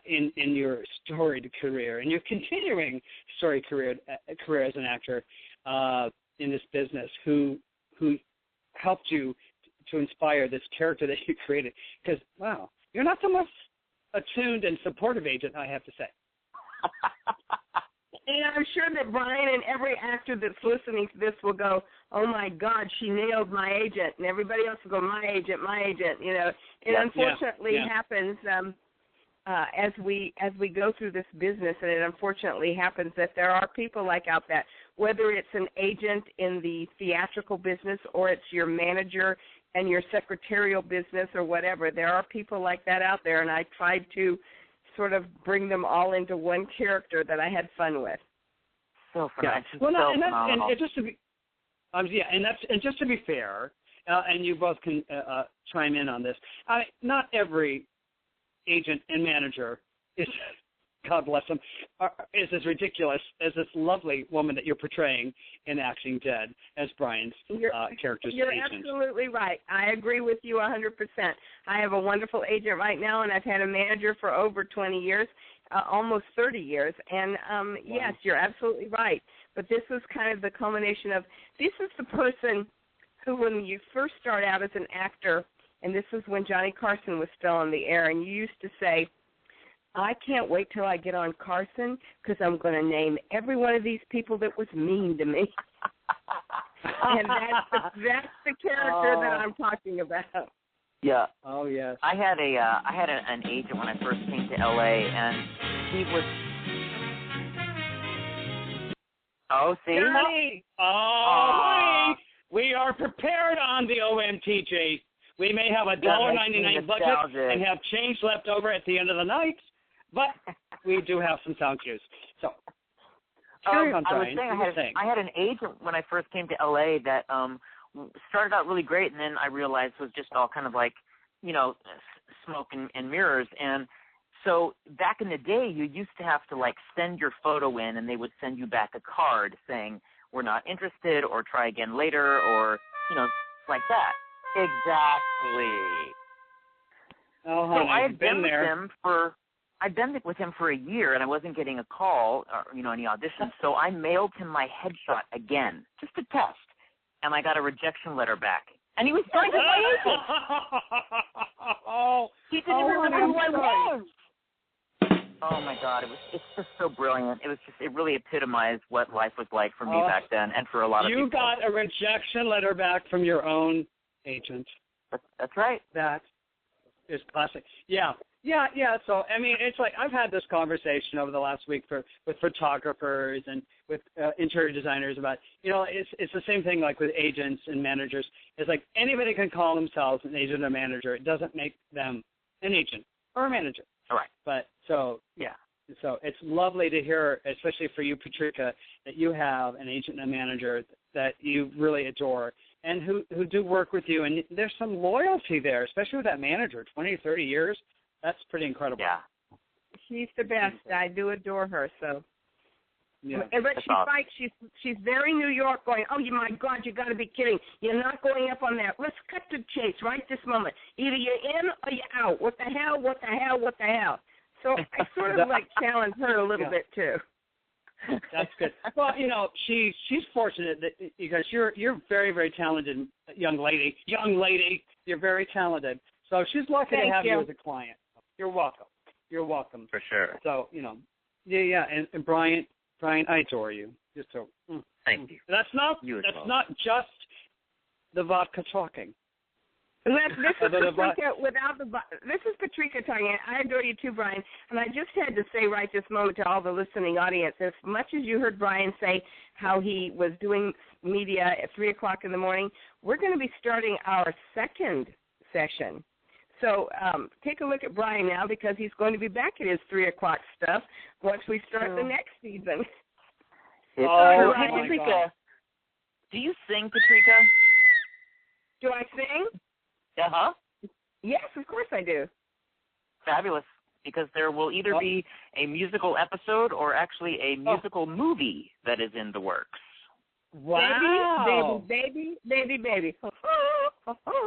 in your storied career, and your continuing storied career as an actor in this business who helped you to inspire this character that you created. Because, wow, you're not the most attuned and supportive agent, I have to say. And I'm sure that Brian and every actor that's listening to this will go, oh, my God, she nailed my agent. And everybody else will go, my agent. It unfortunately happens as we go through this business, and it unfortunately happens that there are people like out that, whether it's an agent in the theatrical business or it's your manager and your secretarial business or whatever, there are people like that out there, and I tried to sort of bring them all into one character that I had fun with. So fun. Just to be fair, and you both can chime in on this. Not every agent and manager is God bless them, is as ridiculous as this lovely woman that you're portraying in Acting Dead as Brian's character's You're agent. absolutely right. I agree with you 100%. I have a wonderful agent right now, and I've had a manager for over 20 years, almost 30 years. And, yes, you're absolutely right. But this was kind of the culmination of, this is the person who, when you first start out as an actor, and this was when Johnny Carson was still on the air, and you used to say, I can't wait till I get on Carson because I'm going to name every one of these people that was mean to me. And that's the character that I'm talking about. Yeah. Oh, yes. I had an agent when I first came to LA, and he was. Oh, see? Johnny! Honey, we are prepared on the OMTG. We may have $1.99 budget and have change left over at the end of the night, but we do have some sound cues. So, carry on, Brian. I had an agent when I first came to LA that started out really great, and then I realized was just all kind of like, smoke and mirrors. And so back in the day, you used to have to like send your photo in, and they would send you back a card saying, we're not interested, or try again later, or, like that. Exactly. Oh, honey, so I had been there. I'd been with him for a year, and I wasn't getting a call or, any auditions, so I mailed him my headshot again, just to test, and I got a rejection letter back. And he was signed as my agent. He didn't remember who I was. Oh, my God, it's just so brilliant. It really epitomized what life was like for me back then, and for a lot of people. You got a rejection letter back from your own agent. That's right. That is classic. Yeah. So, I mean, it's like I've had this conversation over the last week with photographers and with interior designers about, it's the same thing like with agents and managers. It's like anybody can call themselves an agent or manager. It doesn't make them an agent or a manager. All right. But so, yeah. So it's lovely to hear, especially for you, Patrika, that you have an agent and a manager that you really adore and who do work with you. And there's some loyalty there, especially with that manager, 20, 30 years. That's pretty incredible. Yeah. She's the best. I do adore her. So. Yeah. But she fights. She's very New York going, oh, my God, you got to be kidding. You're not going up on that. Let's cut to chase right this moment. Either you're in or you're out. What the hell, what the hell, what the hell? So I sort of like challenge her a little bit, too. That's good. Well, she's fortunate that because you're very, very talented young lady. You're very talented. So she's lucky to have you as a client. You're welcome. For sure. So, yeah. And Brian, I adore you. Just so. Thank you. That's not just the vodka talking. This is Patrika talking. I adore you too, Brian. And I just had to say right this moment to all the listening audience, as much as you heard Brian say how he was doing media at 3 o'clock in the morning, we're going to be starting our second session. So take a look at Brian now because he's going to be back at his 3 o'clock stuff once we start the next season. Hey, Patrika, do you sing, Patrika? Do I sing? Uh-huh. Yes, of course I do. Fabulous, because there will either be a musical episode or actually a musical movie that is in the works. Wow. Baby.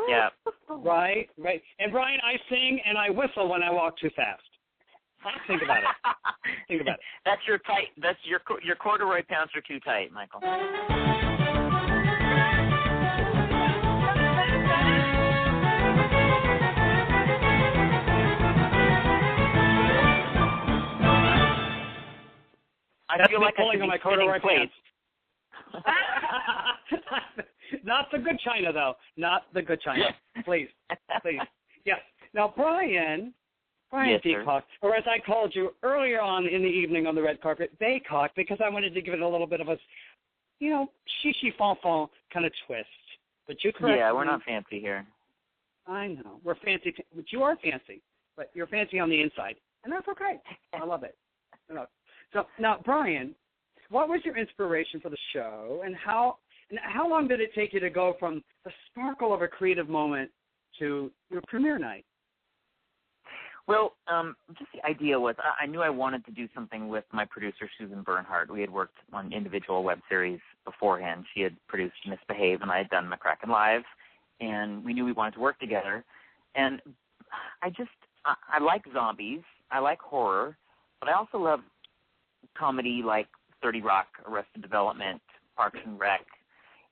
Yeah. Right. And Brian, I sing and I whistle when I walk too fast. Think about it. That's your tight. That's your corduroy pants are too tight, Michael. I feel like I should be my corduroy plates. Not the good China, though. Not the good China. Please. Yes. Now, Brian Beacock, or as I called you earlier on in the evening on the red carpet, Beacock, because I wanted to give it a little bit of a, chichi fon kind of twist. But you correct me. Yeah, we're not fancy here. I know. We're fancy, but you are fancy. But you're fancy on the inside. And that's okay. I love it. So, now, Brian, what was your inspiration for the show, and how long did it take you to go from the sparkle of a creative moment to your premiere night? Well, just the idea was I knew I wanted to do something with my producer, Susan Bernhardt. We had worked on individual web series beforehand. She had produced Misbehave, and I had done McCracken Live, and we knew we wanted to work together. And I like zombies. I like horror, but I also love comedy like 30 Rock, Arrested Development, Parks and Rec.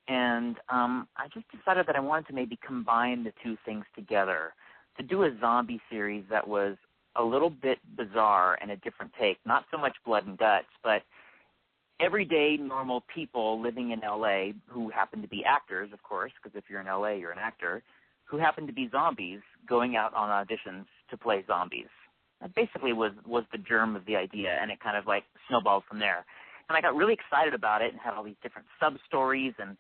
And I just decided that I wanted to maybe combine the two things together, to do a zombie series that was a little bit bizarre and a different take, not so much blood and guts, but everyday normal people living in L.A. who happen to be actors, of course, because if you're in L.A., you're an actor, who happen to be zombies going out on auditions to play zombies. That basically was the germ of the idea, and it kind of like snowballed from there. And I got really excited about it and had all these different sub-stories, and,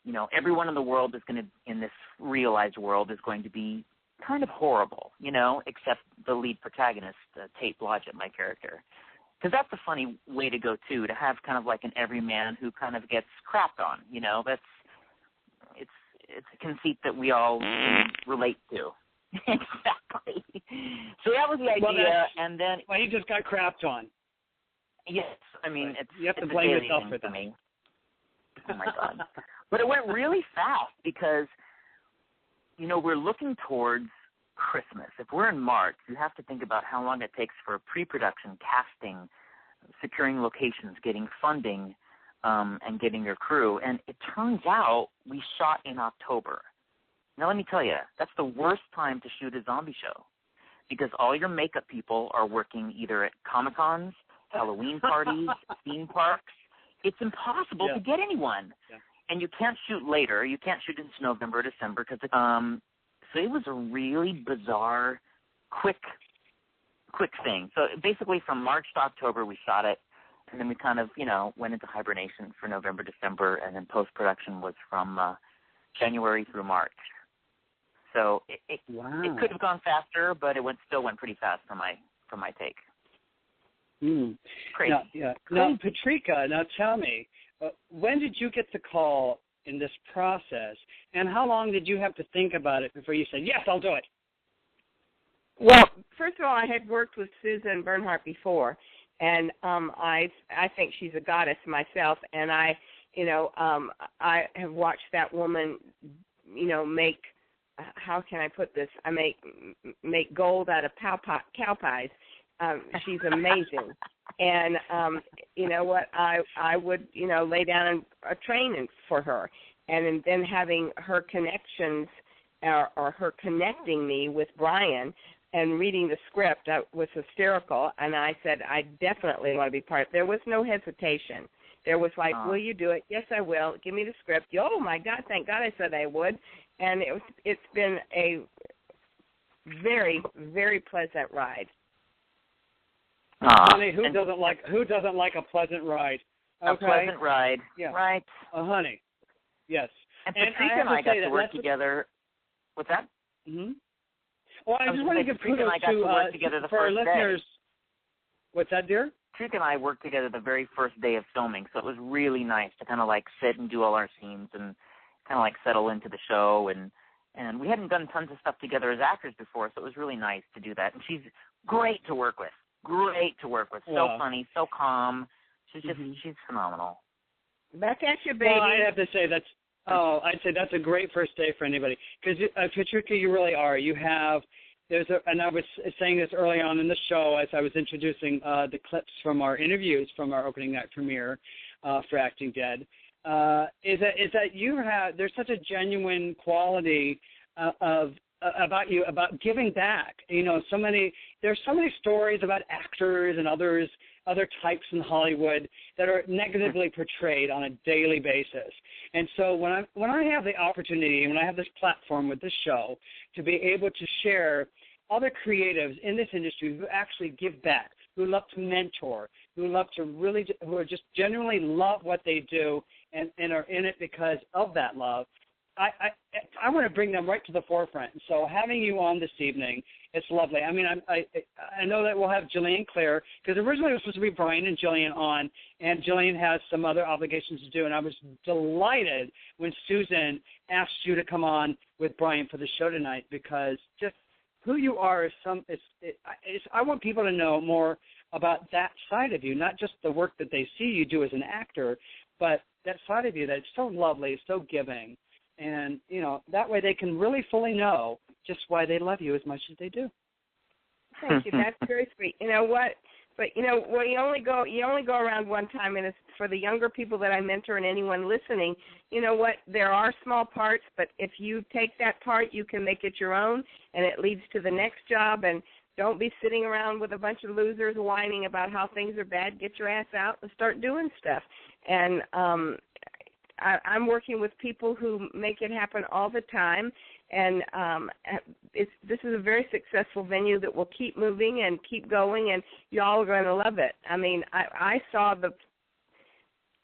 you know, everyone in the world is going to, in this realized world, is going to be kind of horrible, you know, except the lead protagonist, Tate Blodgett, my character. Because that's a funny way to go, too, to have kind of like an everyman who kind of gets crapped on, you know. It's a conceit that we all relate to. Exactly. So that was the idea, and then... Well, he just got crapped on. Yes, I mean, you have to blame yourself for that. Me. Oh, my God. But it went really fast because, you know, we're looking towards Christmas. If we're in March, you have to think about how long it takes for pre-production, casting, securing locations, getting funding, and getting your crew. And it turns out we shot in October. Now, let me tell you, that's the worst time to shoot a zombie show because all your makeup people are working either at Comic-Cons, Halloween parties, theme parks. It's impossible to get anyone. Yeah. And you can't shoot later. You can't shoot into November or December because so it was a really bizarre, quick thing. So basically from March to October we shot it, and then we kind of, you know, went into hibernation for November, December, and then post-production was from January through March. So it could have gone faster, but it still went pretty fast for my take. Crazy. Now, Patrika, now tell me, when did you get the call in this process, and how long did you have to think about it before you said, yes, I'll do it? Well, first of all, I had worked with Susan Bernhardt before, and I think she's a goddess myself, and I have watched that woman, you know, make, how can I put this? I make gold out of cow pies. She's amazing. And you know what, I would, you know, lay down a training for her. And then having her connections or her connecting me with Brian and reading the script, I was hysterical. And I said, I definitely want to be part of it. There was no hesitation. There was like, will you do it? Yes, I will. Give me the script. Oh, my God, thank God I said I would. And it's been a very, very pleasant ride. Honey, who doesn't like a pleasant ride? Okay? A pleasant ride, yeah. Right? Honey, yes. And Patrika and I got to work together. What's that? Mm-hmm. Well, I just want to give kudos to for our listeners. Day. What's that, dear? Patrika and I worked together the very first day of filming, so it was really nice to kind of like sit and do all our scenes and kind of like settle into the show. And we hadn't done tons of stuff together as actors before, so it was really nice to do that. And she's great to work with. So funny, so calm. She's just she's phenomenal. Back at you, baby. Well, I have to say I'd say that's a great first day for anybody because Patrika, you really are. You have and I was saying this early on in the show as I was introducing the clips from our interviews from our opening night premiere for Acting Dead. Is that you have there's such a genuine quality about you, about giving back. You know, there's so many stories about actors and other types in Hollywood that are negatively portrayed on a daily basis. And so when I have the opportunity, when I have this platform with this show to be able to share other creatives in this industry who actually give back, who love to mentor, who are just genuinely love what they do and are in it because of that love, I want to bring them right to the forefront. So having you on this evening, it's lovely. I mean, I know that we'll have Jillian Claire, because originally it was supposed to be Brian and Jillian on, and Jillian has some other obligations to do, and I was delighted when Susan asked you to come on with Brian for the show tonight, because just who you are is I want people to know more about that side of you, not just the work that they see you do as an actor, but that side of you that's so lovely, so giving. And, that way they can really fully know just why they love you as much as they do. Thank you. That's very sweet. You know what? But you only go around one time, and it's for the younger people that I mentor and anyone listening. You know what? There are small parts, but if you take that part, you can make it your own, and it leads to the next job. And don't be sitting around with a bunch of losers whining about how things are bad. Get your ass out and start doing stuff. And I'm working with people who make it happen all the time. And this is a very successful venue that will keep moving and keep going, and y'all are going to love it. I mean, I saw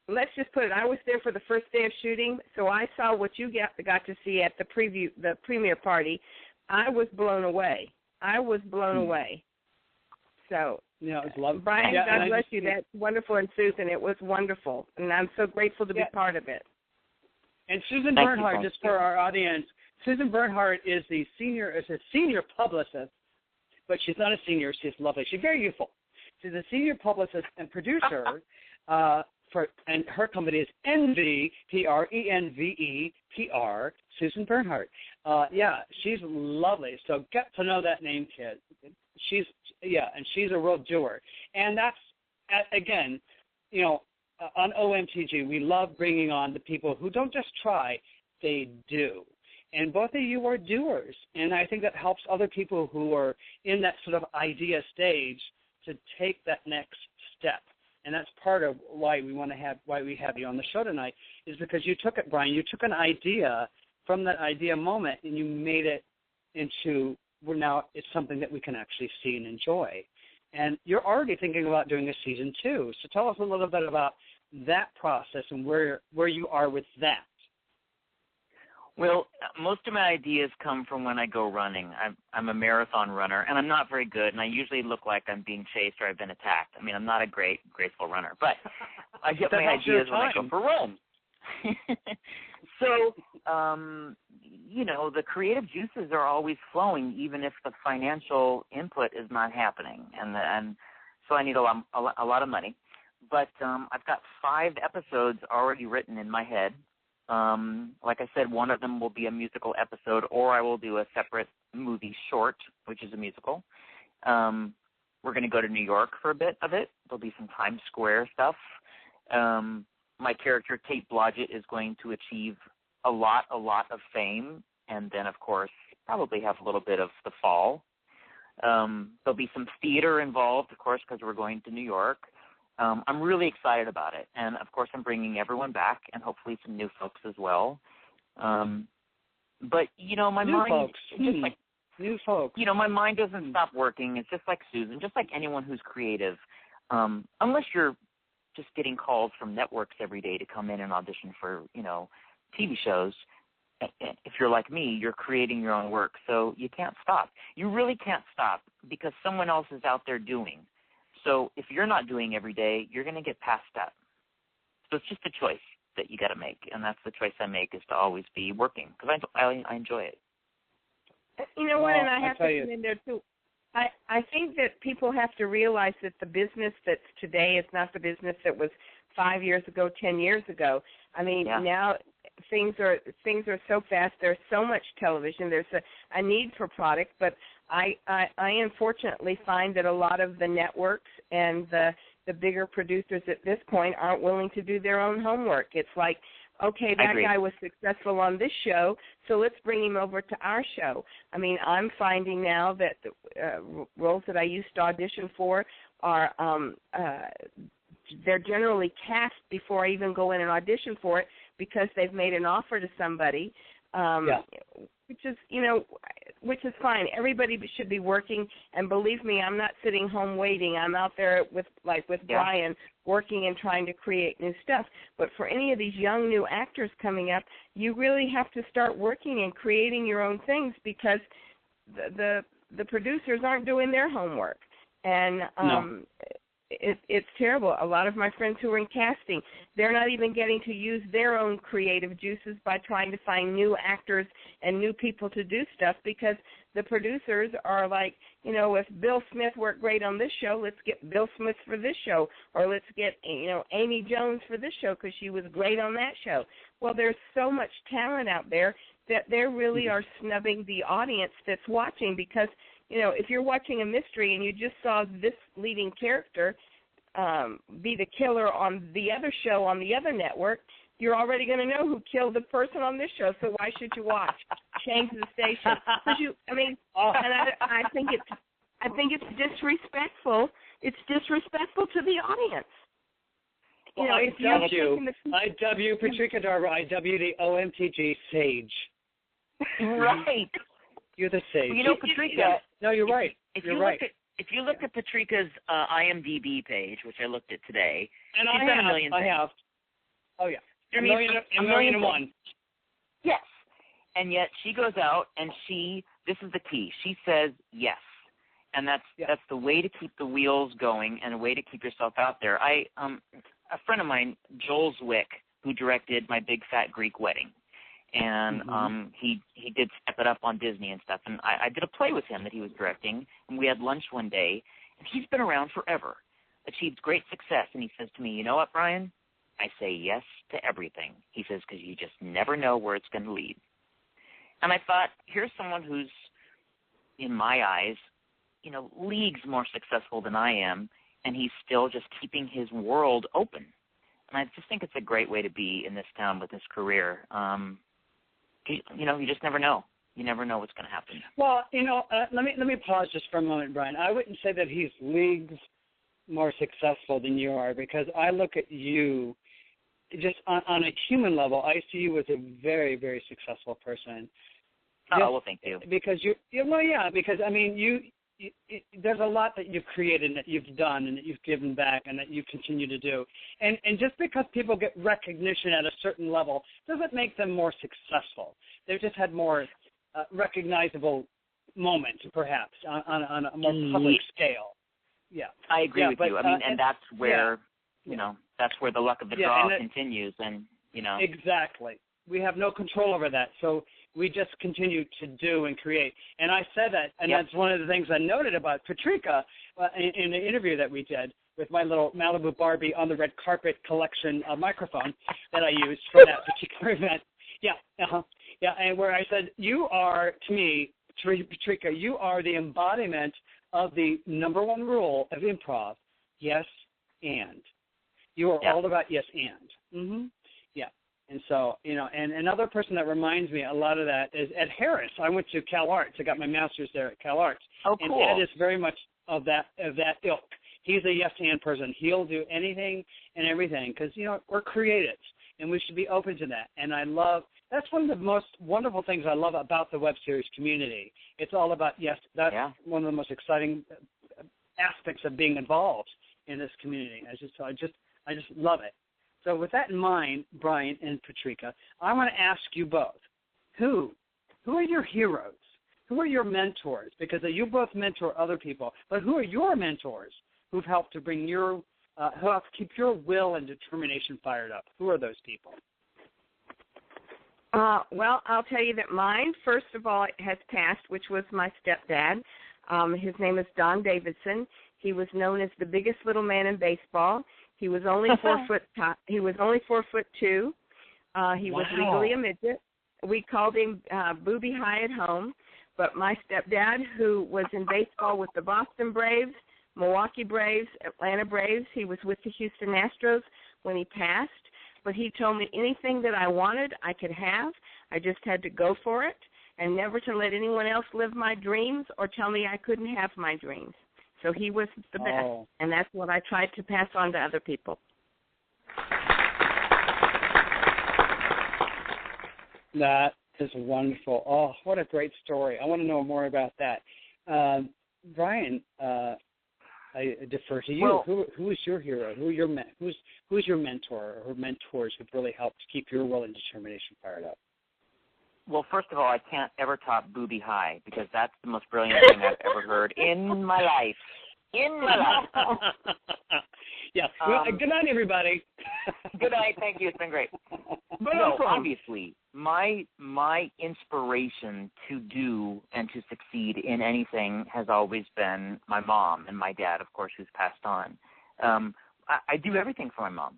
let's just put it, I was there for the first day of shooting, so I saw what you got to see at the premiere party. I was blown away. away. So, it's lovely. Brian, God bless you. That's wonderful, and Susan, it was wonderful, and I'm so grateful to be part of it. And Susan Bernhardt, just for our audience, Susan Bernhardt is a senior publicist, but she's not a senior. She's lovely. She's very youthful. She's a senior publicist and producer and her company is Enve, P-R-E-N-V-E-P-R, Susan Bernhardt. She's lovely. So get to know that name, kid. And she's a real doer. And that's, again, on OMTG, we love bringing on the people who don't just try, they do. And both of you are doers, and I think that helps other people who are in that sort of idea stage to take that next step. And that's part of why we have you on the show tonight, is because you took it, Brian. You took an idea from that idea moment, and you made it into now it's something that we can actually see and enjoy. And you're already thinking about doing a season 2. So tell us a little bit about that process and where you are with that. Well, most of my ideas come from when I go running. I'm a marathon runner, and I'm not very good, and I usually look like I'm being chased or I've been attacked. I mean, I'm not a graceful runner, but I get my ideas when I go for runs. So, the creative juices are always flowing, even if the financial input is not happening, and so I need a lot of money. But I've got 5 episodes already written in my head. Like I said, one of them will be a musical episode, or I will do a separate movie short, which is a musical. We're going to go to New York for a bit of it. There'll be some Times Square stuff. My character, Kate Blodgett, is going to achieve a lot of fame, and then, of course, probably have a little bit of the fall. There'll be some theater involved, of course, because we're going to New York. I'm really excited about it, and of course I'm bringing everyone back, and hopefully some new folks as well. But my mind, new folks. My mind doesn't stop working. It's just like Susan, just like anyone who's creative. Unless you're just getting calls from networks every day to come in and audition for TV shows. If you're like me, you're creating your own work, so you can't stop. You really can't stop because someone else is out there doing. So if you're not doing every day, you're going to get passed up. So it's just a choice that you got to make, and that's the choice I make, is to always be working because I enjoy it. You know what, and I have to come in there too. I think that people have to realize that the business that's today is not the business that was 5 years ago, 10 years ago. I mean, now things are so fast. There's so much television. There's a need for product, but I unfortunately find that a lot of the networks and the bigger producers at this point aren't willing to do their own homework. It's like, okay, that guy was successful on this show, so let's bring him over to our show. I mean, I'm finding now that the roles that I used to audition for are they're generally cast before I even go in and audition for it because they've made an offer to somebody, which is fine. Everybody should be working, and believe me, I'm not sitting home waiting. I'm out there with Brian, working and trying to create new stuff. But for any of these young new actors coming up, you really have to start working and creating your own things because the producers aren't doing their homework. And it's terrible. A lot of my friends who are in casting, they're not even getting to use their own creative juices by trying to find new actors and new people to do stuff because the producers are like, you know, if Bill Smith worked great on this show, let's get Bill Smith for this show, or let's get, you know, Amy Jones for this show because she was great on that show. Well, there's so much talent out there that they really are snubbing the audience that's watching because, you know, if you're watching a mystery and you just saw this leading character be the killer on the other show on the other network, you're already going to know who killed the person on this show. So why should you watch? Change the station. And I think it's disrespectful. It's disrespectful to the audience. Well, you know, I dub you Patrika Darbo. I dub you the OMTG Sage. Right. You're the sage. Well, you know, Patrika. No, you're right. If you look at Patrika's IMDb page, which I looked at today, and she's done a million things. I have. Oh yeah. A million and one. Yes. And yet she goes out and this is the key. She says yes. And that's the way to keep the wheels going and a way to keep yourself out there. A friend of mine, Joel Zwick, who directed My Big Fat Greek Wedding, and he did Step It Up on Disney and stuff, and I did a play with him that he was directing, and we had lunch one day, and he's been around forever, achieved great success, and he says to me, you know what, Brian? I say yes to everything. He says, because you just never know where it's going to lead. And I thought, here's someone who's, in my eyes, you know, leagues more successful than I am, and he's still just keeping his world open. And I just think it's a great way to be in this town with his career. You know, you just never know. You never know what's going to happen. Well, you know, let me pause just for a moment, Brian. I wouldn't say that he's leagues more successful than you are, because I look at you just on a human level. I see you as a very, very successful person. Well, thank you. Because because I mean, there's a lot that you've created and that you've done and that you've given back and that you continue to do. And just because people get recognition at a certain level doesn't make them more successful. They've just had more recognizable moments, perhaps, on a more public scale. Yeah, I agree with you. I mean, and that's where, you know, that's where the luck of the draw continues. And, you know. Exactly. We have no control over that. So we just continue to do and create. And I said that, and that's one of the things I noted about Patrika in the interview that we did with my little Malibu Barbie on the red carpet collection microphone that I used for that particular event. Yeah, and where I said, you are, to me, Patrika, you are the embodiment of the number one rule of improv, yes and. You are all about yes and. And so, you know, and another person that reminds me a lot of that is Ed Harris. I went to Cal Arts. I got my master's there at Cal Arts. Oh, cool. And Ed is very much of that ilk. He's a yes-and person. He'll do anything and everything because, you know, we're creatives, and we should be open to that. And that's one of the most wonderful things I love about the web series community. It's all about, that's one of the most exciting aspects of being involved in this community. I just love it. So with that in mind, Brian and Patrika, I want to ask you both, who are your heroes? Who are your mentors? Because you both mentor other people, but who are your mentors who've helped to bring who help keep your will and determination fired up? Who are those people? Well, I'll tell you that mine, first of all, has passed, which was my stepdad. His name is Don Davidson. He was known as the biggest little man in baseball. He was only 4 foot. He was only 4'2". He was legally a midget. We called him Booby High at home. But my stepdad, who was in baseball with the Boston Braves, Milwaukee Braves, Atlanta Braves, he was with the Houston Astros when he passed. But he told me anything that I wanted, I could have. I just had to go for it, and never to let anyone else live my dreams or tell me I couldn't have my dreams. So he was the best, and that's what I tried to pass on to other people. That is wonderful. Oh, what a great story. I want to know more about that. Brian, I defer to you. Well, who is your hero? Who's your mentor or mentors who've really helped keep your will and determination fired up? Well, first of all, I can't ever top Booby High because that's the most brilliant thing I've ever heard in my life. Yeah. Well, good night, everybody. Good night. Thank you. It's been great. But no, obviously, my inspiration to do and to succeed in anything has always been my mom and my dad, of course, who's passed on. I do everything for my mom.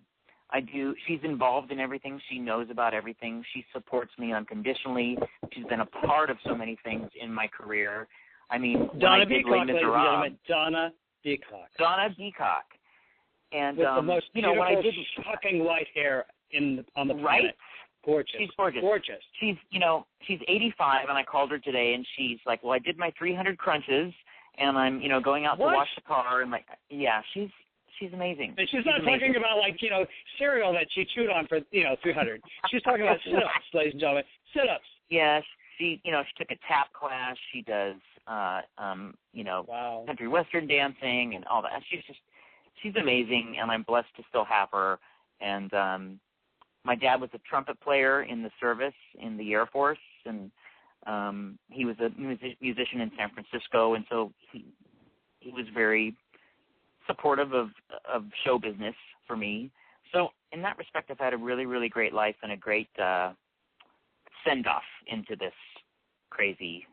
She's involved in everything. She knows about everything. She supports me unconditionally. She's been a part of so many things in my career. I mean, Donna Beacock, ladies and gentlemen. Donna Beacock. Donna Beacock. And, with the most beautiful, when I did shocking white hair on the planet. Right? Gorgeous. She's gorgeous. Gorgeous. She's 85, and I called her today, and she's like, well, I did my 300 crunches, and I'm, going out to wash the car, and she's amazing. And she's not talking about, cereal that she chewed on for, 300. She's talking about sit-ups, ladies and gentlemen. Sit-ups. Yes. She took a tap class. She does, country western dancing and all that. She's amazing, and I'm blessed to still have her. And my dad was a trumpet player in the service in the Air Force, and he was a musician in San Francisco, and so he was very supportive of show business for me. So in that respect, I've had a really, really great life and a great send-off into this crazy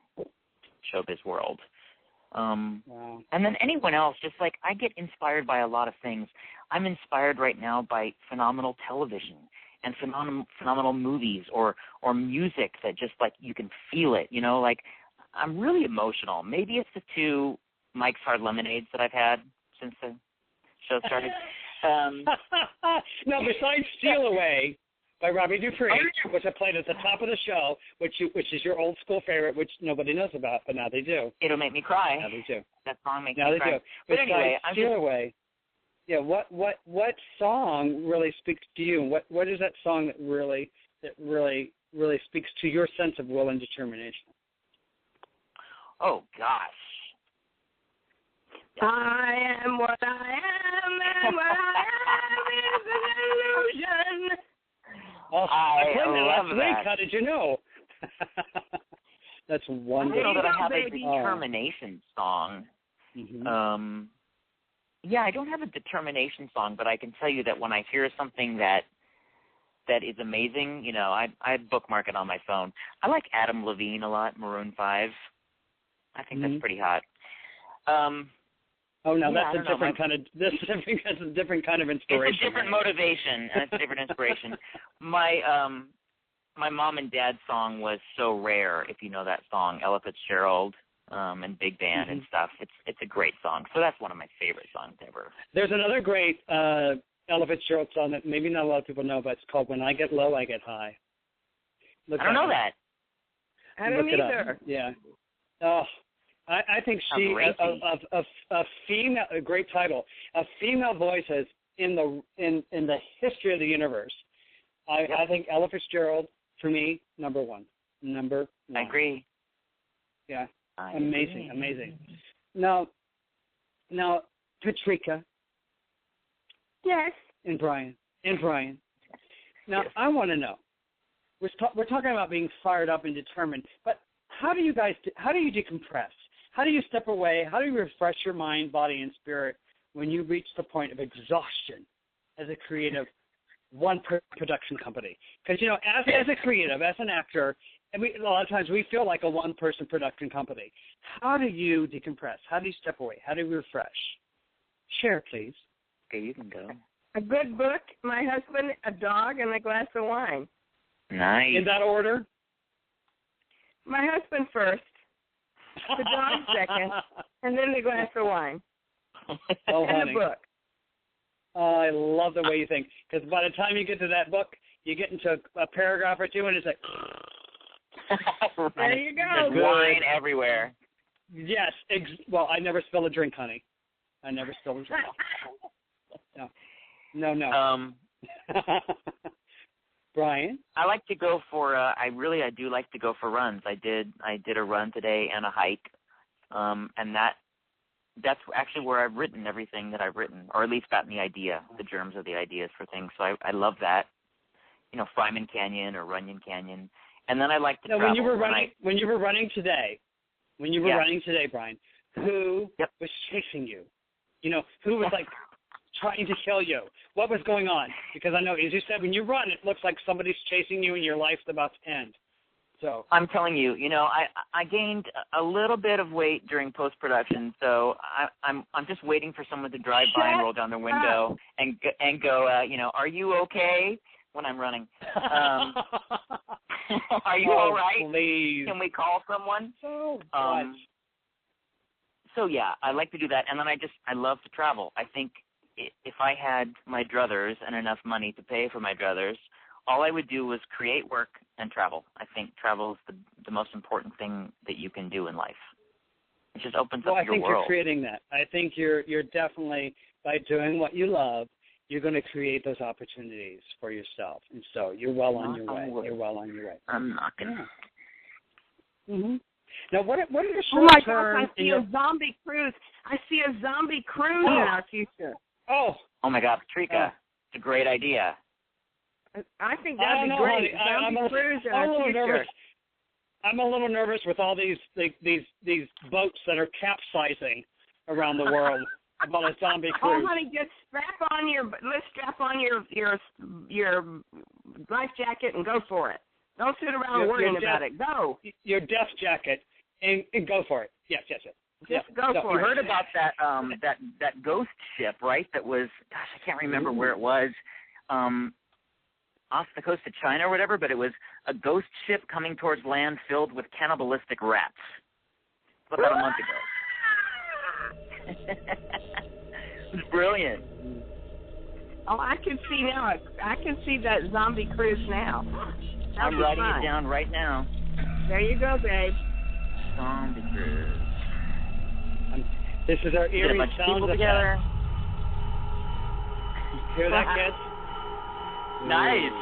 showbiz world. And then anyone else, just I get inspired by a lot of things. I'm inspired right now by phenomenal television and phenomenal movies or music that just you can feel it, I'm really emotional. Maybe it's the 2 Mike's Hard Lemonades that I've had since the show started. Now, besides Steal Away by Robbie Dupree, which I played at the top of the show, which is your old school favorite, which nobody knows about, but now they do. It'll Make Me Cry. Now they do. That song makes now me cry. Now they do. But besides anyway, Steal Away, what song really speaks to you? What is that song that really speaks to your sense of will and determination? Oh gosh. I am what I am, and what I am is an illusion. Oh, I played that last love week. that. How did you know? That's wonderful. I don't know that I have a determination song. Mm-hmm. Yeah, I don't have a determination song, but I can tell you that when I hear something that is amazing, I bookmark it on my phone. I like Adam Levine a lot, Maroon 5. I think that's pretty hot. That's a different kind of. That's a different kind of inspiration. It's a different motivation, and it's a different inspiration. My mom and dad's song was So Rare, if you know that song, Ella Fitzgerald and big band and stuff. It's a great song. So that's one of my favorite songs ever. There's another great Ella Fitzgerald song that maybe not a lot of people know, but it's called When I Get Low, I Get High. I don't know that. I don't either. Yeah. Oh, I think she a female, a great title, a female voices in the history of the universe. I think Ella Fitzgerald, for me, number one. I agree. Yeah, amazing. Now, Patrika. Yes. And Brian. Now, yes. I want to know. We're talking about being fired up and determined, but how do you decompress? How do you step away? How do you refresh your mind, body, and spirit when you reach the point of exhaustion as a creative one-production company? Because, as a creative, as an actor, and a lot of times we feel like a one-person production company. How do you decompress? How do you step away? How do you refresh? Share, please. Okay, you can go. A good book, my husband, a dog, and a glass of wine. Nice. In that order? My husband first, the dog second, and then the glass of wine. Oh, and honey. the book. Oh, I love the way you think. Because by the time you get to that book, you get into a paragraph or two, and it's like... There you go. There's wine everywhere. Yes. Well, I never spill a drink, honey. I never spill a drink. No. Brian? I like to go for I do like to go for runs. I did a run today and a hike. And that's actually where I've written everything that I've written, or at least gotten the germs of the ideas for things. So I love that. Fryman Canyon or Runyon Canyon. And then I like to travel. When you were running today, Brian, who was chasing you? Who was trying to kill you? What was going on? Because I know, as you said, when you run, it looks like somebody's chasing you and your life's about to end. So I'm telling you, I gained a little bit of weight during post-production, so I'm just waiting for someone to drive by and roll down their window and go, are you okay? When I'm running. Are you all right? Please. Can we call someone? So So yeah, I like to do that, and then I love to travel. I think if I had my druthers and enough money to pay for my druthers, all I would do was create work and travel. I think travel is the most important thing that you can do in life. It just opens up your world. Well, I think you're creating that. I think you're definitely, by doing what you love, you're going to create those opportunities for yourself. And so you're well on your way. You're well on your way. I'm not going to. Yeah. Mm-hmm. Now, what are your Oh, my short-term... gosh, I see a zombie cruise. I see a zombie cruise in our future. Oh my God, Patrika, it's a great idea. I think that'd be great. Zombie cruise in our future. Nervous. I'm a little nervous with all these boats that are capsizing around the world about a zombie cruise. Oh, honey, just strap on your life jacket and go for it. Don't sit around worrying about it. Go. Your death jacket and go for it. Yes. Just go for it. You heard about that ghost ship, right? That was, gosh, I can't remember where it was. Off the coast of China or whatever, but it was a ghost ship coming towards land filled with cannibalistic rats. About a month ago. It was brilliant. Oh, I can see now. I can see that zombie cruise now. I'm writing it down right now. There you go, babe. Zombie cruise. This is our eerie bunch of sound people together. Hear that, kids? Nice.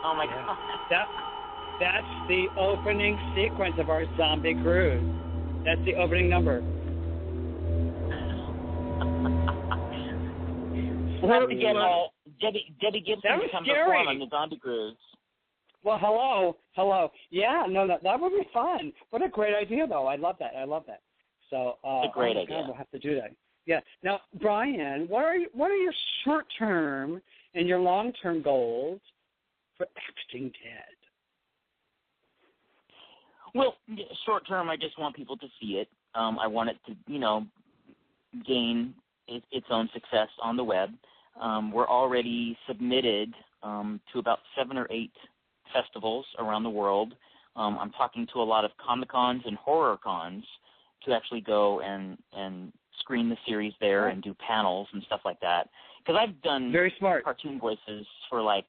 Oh my God. That's the opening sequence of our zombie cruise. That's the opening number. We'll have to get Debbie Gibson to come perform on the zombie cruise. Well, hello. Yeah, no, that would be fun. What a great idea, though. I love that. So, it's a great idea. God, we'll have to do that. Yeah. Now, Brian, what are your short-term and your long-term goals for Acting Dead? Well, short term, I just want people to see it. I want it to, gain its own success on the web. We're already submitted to about 7 or 8 festivals around the world. I'm talking to a lot of Comic-Cons and horror cons to actually go and screen the series there and do panels and stuff like that. Because I've done very smart cartoon voices for like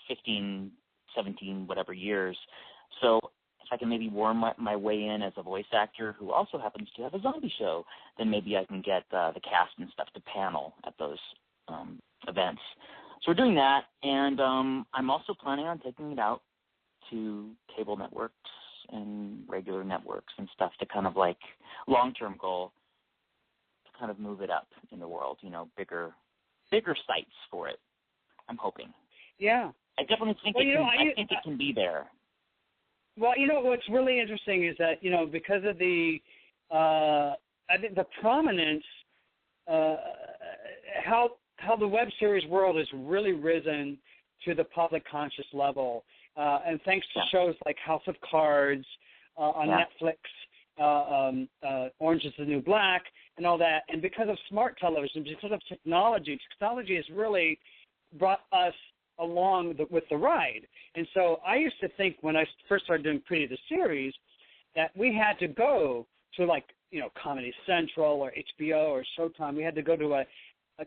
15, 17, whatever years. So if I can maybe worm my way in as a voice actor who also happens to have a zombie show, then maybe I can get the cast and stuff to panel at those events. So we're doing that, and I'm also planning on taking it out to cable networks and regular networks and stuff to kind of like long-term goal to kind of move it up in the world, bigger sites for it, I'm hoping. Yeah. I definitely think I think it can be there. Well, what's really interesting is that, because of I think the prominence, how the web series world has really risen to the public conscious level, and thanks to shows like House of Cards on Netflix, Orange is the New Black, and all that, and because of smart television, because of technology has really brought us along with the ride. And so I used to think when I first started doing Pretty the Series that we had to go to Comedy Central or HBO or Showtime. We had to go to a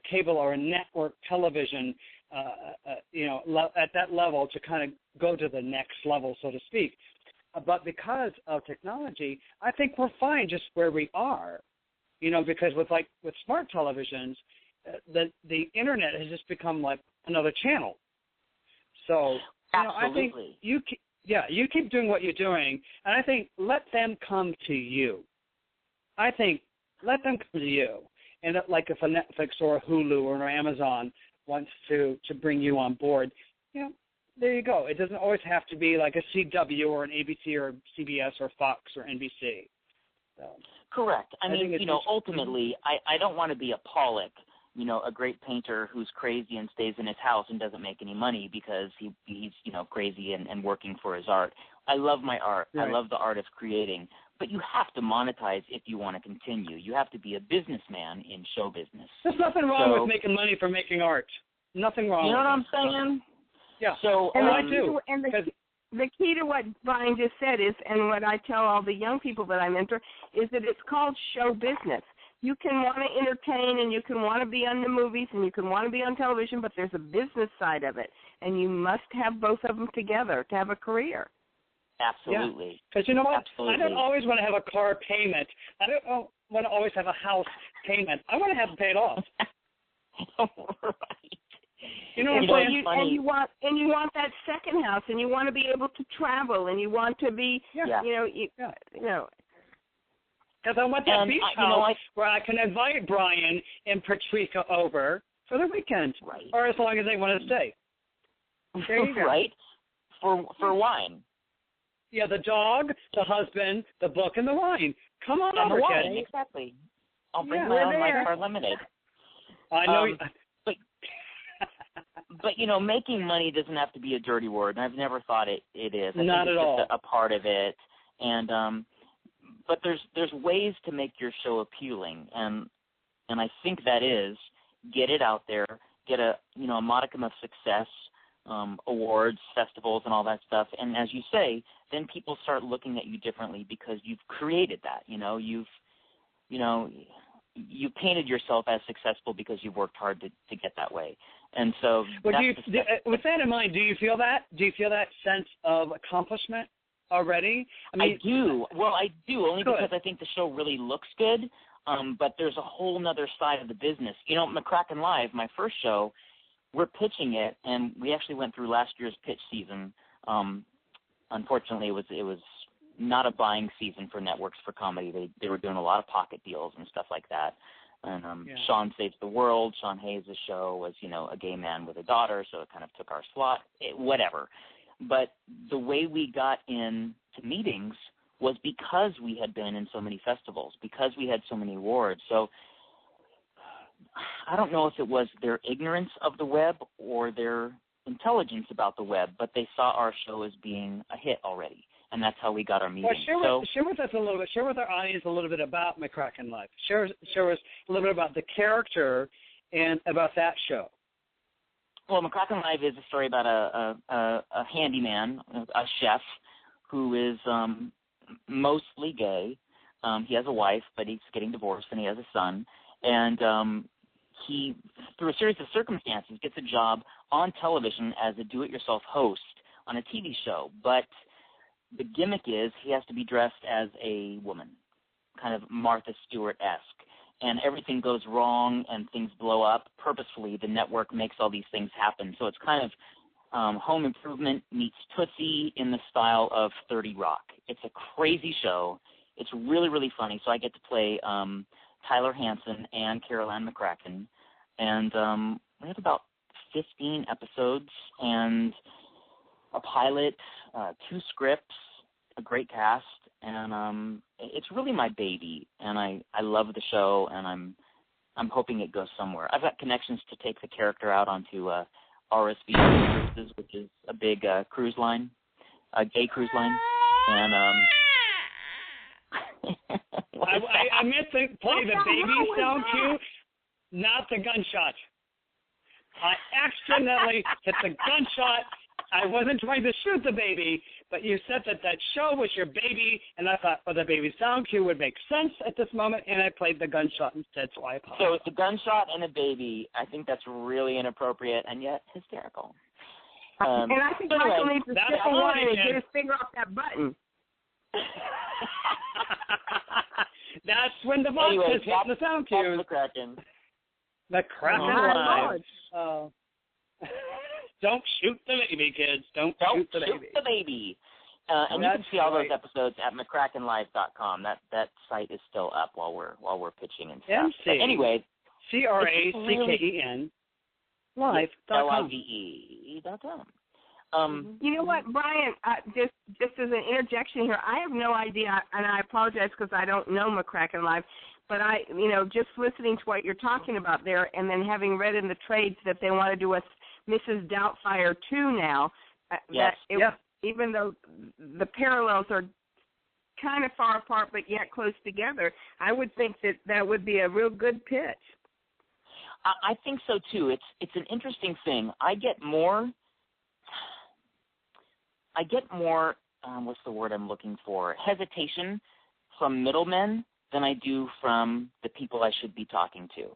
cable or a network television, at that level to kind of go to the next level, so to speak. But because of technology, I think we're fine just where we are, because with smart televisions, the internet has just become like another channel. So, I think you keep doing what you're doing, and I think let them come to you. I think let them come to you. And like if a Netflix or a Hulu or an Amazon wants to bring you on board, there you go. It doesn't always have to be like a CW or an ABC or CBS or Fox or NBC. So, correct. I mean, ultimately, I don't want to be a Pollock a great painter who's crazy and stays in his house and doesn't make any money because he's crazy and working for his art. I love my art. Right. I love the art of creating. But you have to monetize if you want to continue. You have to be a businessman in show business. There's nothing wrong with making money for making art. Nothing wrong. You know with what I'm saying? Yeah. So And I do. And the key to what Brian just said is, and what I tell all the young people that I mentor, is that it's called show business. You can want to entertain and you can want to be on the movies and you can want to be on television, but there's a business side of it, and you must have both of them together to have a career. Absolutely. Because you know what? Absolutely. I don't always want to have a car payment. I don't want to always have a house payment. I want to have it paid off. Right. You know what I'm saying? And you want that second house, and you want to be able to travel, and you want to be, Because I want that beach house where I can invite Brian and Patrika over for the weekend, right, or as long as they want to stay. There you go. Right, for wine. Yeah, the dog, the husband, the book, and the wine. Come on and over, the wine, kid. exactly. I'll bring my own Life Bar Limited. I know. But making money doesn't have to be a dirty word, and I've never thought it is. I Not think at it's all. just a part of it, and but there's ways to make your show appealing, and I think that is get it out there, get a modicum of success, awards, festivals, and all that stuff, and as you say, then people start looking at you differently because you've created that. You painted yourself as successful because you've worked hard to get that way. And so with that in mind, do you feel that? Do you feel that sense of accomplishment already? I do. Well, I do, only Good. because I think the show really looks good, but there's a whole nother side of the business. McCracken Live, my first show, we're pitching it, and we actually went through last year's pitch season. Unfortunately, it was not a buying season for networks for comedy. They were doing a lot of pocket deals and stuff like that. And Sean Saves the World, Sean Hayes' show was, a gay man with a daughter, so it kind of took our slot, whatever. But the way we got into meetings was because we had been in so many festivals, because we had so many awards. So I don't know if it was their ignorance of the web or their intelligence about the web, but they saw our show as being a hit already. And that's how we got our meeting. Well, share with us a little bit. Share with our audience a little bit about McCracken Live. Share us a little bit about the character and about that show. Well, McCracken Live is a story about a handyman, a chef, who is mostly gay. He has a wife, but he's getting divorced, and he has a son. And he, through a series of circumstances, gets a job on television as a do-it-yourself host on a TV show. But the gimmick is he has to be dressed as a woman, kind of Martha Stewart-esque. And everything goes wrong and things blow up. Purposefully, the network makes all these things happen. So it's kind of Home Improvement meets Tootsie in the style of 30 Rock. It's a crazy show. It's really, really funny. So I get to play Tyler Hansen and Carol Ann McCracken. And we have about 15 episodes and a pilot, 2 scripts, a great cast, and it's really my baby, and I love the show, and I'm hoping it goes somewhere. I've got connections to take the character out onto RSV Cruises, which is a big cruise line, a gay cruise line, and I meant to play the baby sound cue, not the gunshot. I accidentally hit the gunshot. I wasn't trying to shoot the baby, but you said that show was your baby, and I thought, the baby sound cue would make sense at this moment, and I played the gunshot instead, so I apologize. So it's a gunshot and a baby. I think that's really inappropriate and yet hysterical. And I think Michael needs to step away and get his finger off that button. That's when the box is hitting the sound cue. McCracken. McCracken Live. Oh. Don't shoot the baby, kids. Don't shoot the baby. And you can see all those episodes at McCrackenLive.com. That site is still up while we're pitching and stuff. MC. But anyway, CRACKEN Live.com. LIVE.com. You know what, Brian? Just as an interjection here, I have no idea, and I apologize because I don't know McCracken Live. But just listening to what you're talking about there, and then having read in the trades that they want to do a Mrs. Doubtfire 2 now, even though the parallels are kind of far apart but yet close together, I would think that would be a real good pitch. I think so too. It's an interesting thing. I get more. What's the word I'm looking for? Hesitation from middlemen than I do from the people I should be talking to.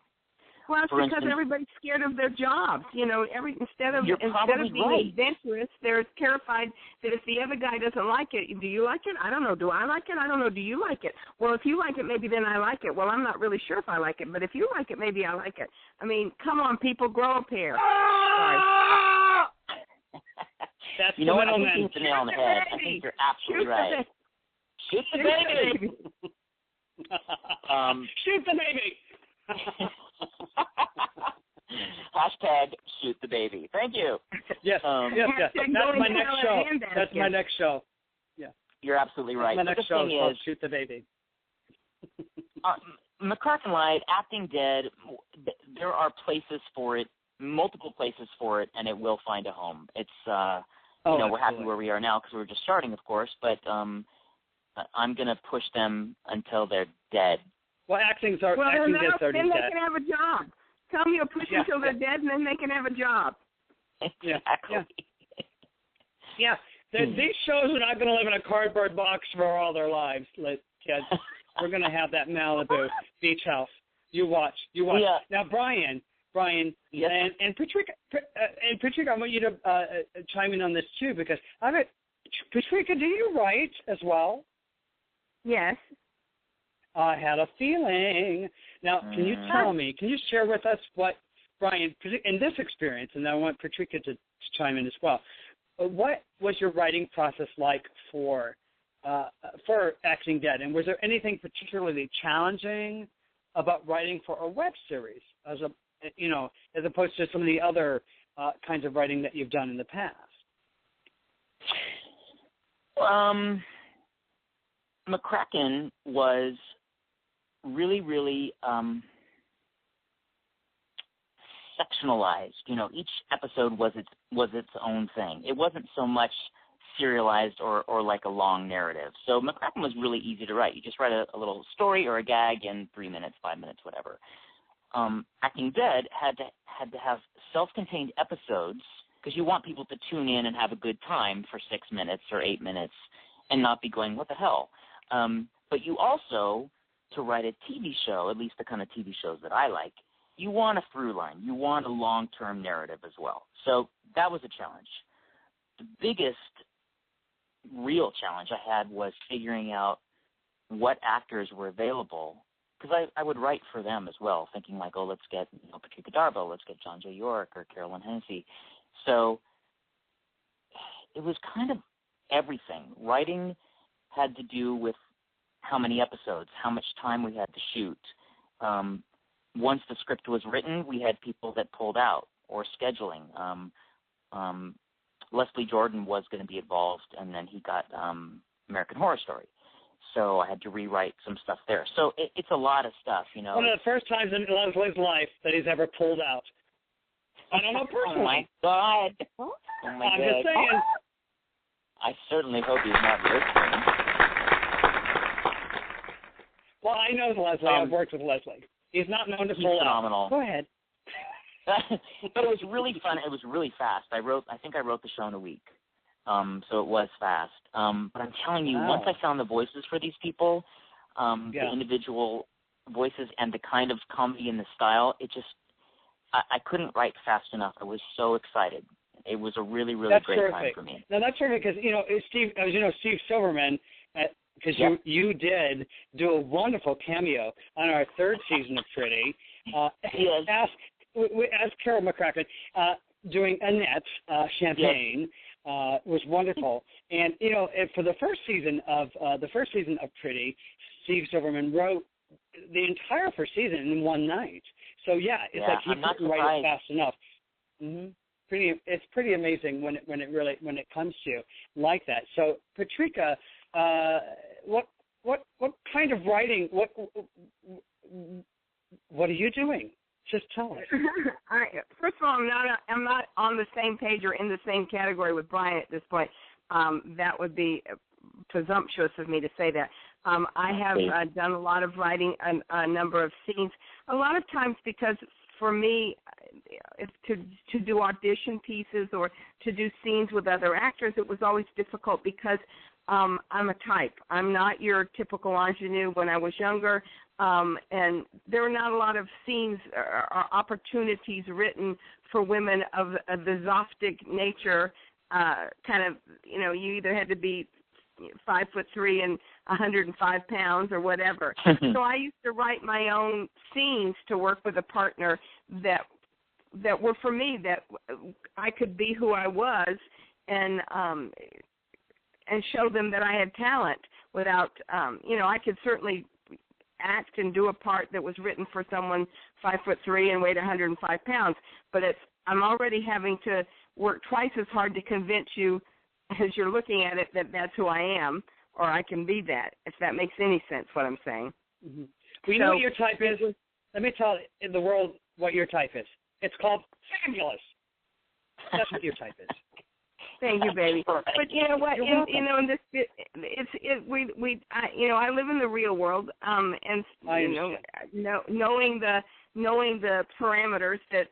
Well, it's because everybody's scared of their jobs. Instead of being adventurous, they're terrified that if the other guy doesn't like it, do you like it? I don't know. Do I like it? I don't know. Do you like it? Well, if you like it, maybe then I like it. Well, I'm not really sure if I like it, but if you like it, maybe I like it. I mean, come on, people, grow a pair. Sorry. That's what I think you hit the nail on the head. I think you're absolutely right. Shoot the baby. Shoot the baby. Hashtag shoot the baby. Thank you. Yes. That's my next show. That's my next show. Yeah. You're absolutely right. My next show is called Shoot the Baby. McCracken lied, Acting Dead. There are places for it, multiple places for it, and it will find a home. It's we're happy where we are now because we're just starting, of course. But I'm going to push them until they're dead. Well, Acting Dead's already dead. Then they can have a job. Tell them you'll push them until they're dead, and then they can have a job. Exactly. Yeah. These shows are not going to live in a cardboard box for all their lives, kids. We're going to have that Malibu beach house. You watch. Yeah. Now, Brian, yes. and Patrika, I want you to chime in on this too, because Patrika, do you write as well? Yes. I had a feeling. Now, can you tell me? Can you share with us what Brian, in this experience, and I want Patrika to chime in as well. What was your writing process like for Acting Dead, and was there anything particularly challenging about writing for a web series, as opposed to some of the other kinds of writing that you've done in the past? McCracken was really, really sectionalized. Each episode was its own thing. It wasn't so much serialized or like a long narrative. So McCracken was really easy to write. You just write a little story or a gag in 3 minutes, 5 minutes, whatever. Acting Dead had to have self-contained episodes because you want people to tune in and have a good time for 6 minutes or 8 minutes and not be going, what the hell? But you also, to write a TV show, at least the kind of TV shows that I like, you want a through line. You want a long-term narrative as well. So that was a challenge. The biggest real challenge I had was figuring out what actors were available, because I would write for them as well, thinking like, let's get Patrika Darbo, let's get John J. York or Carolyn Hennessy. So it was kind of everything. Writing had to do with how many episodes, how much time we had to shoot. Once the script was written, we had people that pulled out, or scheduling. Leslie Jordan was going to be involved, and then he got American Horror Story. So I had to rewrite some stuff there. So it's a lot of stuff, One of the first times in Leslie's life that he's ever pulled out. I don't know personally. Oh, my God. Oh, my I'm God. just saying. I certainly hope he's not listening. Well, I know Leslie. I've worked with Leslie. He's not known to pull phenomenal. out. Go ahead. But it was really fun. It was really fast. I think I wrote the show in a week. So it was fast. But I'm telling you, once I found the voices for these people, the individual voices and the kind of comedy and the style, I couldn't write fast enough. I was so excited. It was a really, really great time for me. Now, that's terrific because, Steve Silverman, because you did do a wonderful cameo on our third season of Pretty. Yes. As Carol McCracken, doing Annette Champagne was wonderful. And for the first season of Pretty, Steve Silverman wrote the entire first season in one night. So it's like he couldn't write it fast enough. Mm-hmm. It's pretty amazing when it comes to you like that. So Patrika, what kind of writing? what are you doing? Just tell us. First of all, I'm not on the same page or in the same category with Brian at this point. That would be presumptuous of me to say that. I have done a lot of writing, a number of scenes. A lot of times because for me, to do audition pieces or to do scenes with other actors, it was always difficult because I'm a type. I'm not your typical ingenue when I was younger, and there are not a lot of scenes or opportunities written for women of the Zoftic nature. Kind of, you either had to be 5'3" and 105 pounds or whatever. So I used to write my own scenes to work with a partner that were for me, that I could be who I was and show them that I had talent without, I could certainly act and do a part that was written for someone 5'3" and weighed 105 pounds, but I'm already having to work twice as hard to convince you as you're looking at it that that's who I am, or I can be that, if that makes any sense what I'm saying. Mm-hmm. We know what your type is. Let me tell in the world what your type is. It's called fabulous. That's what your type is. Thank you, baby. But you know what? In this, I live in the real world, and knowing the parameters that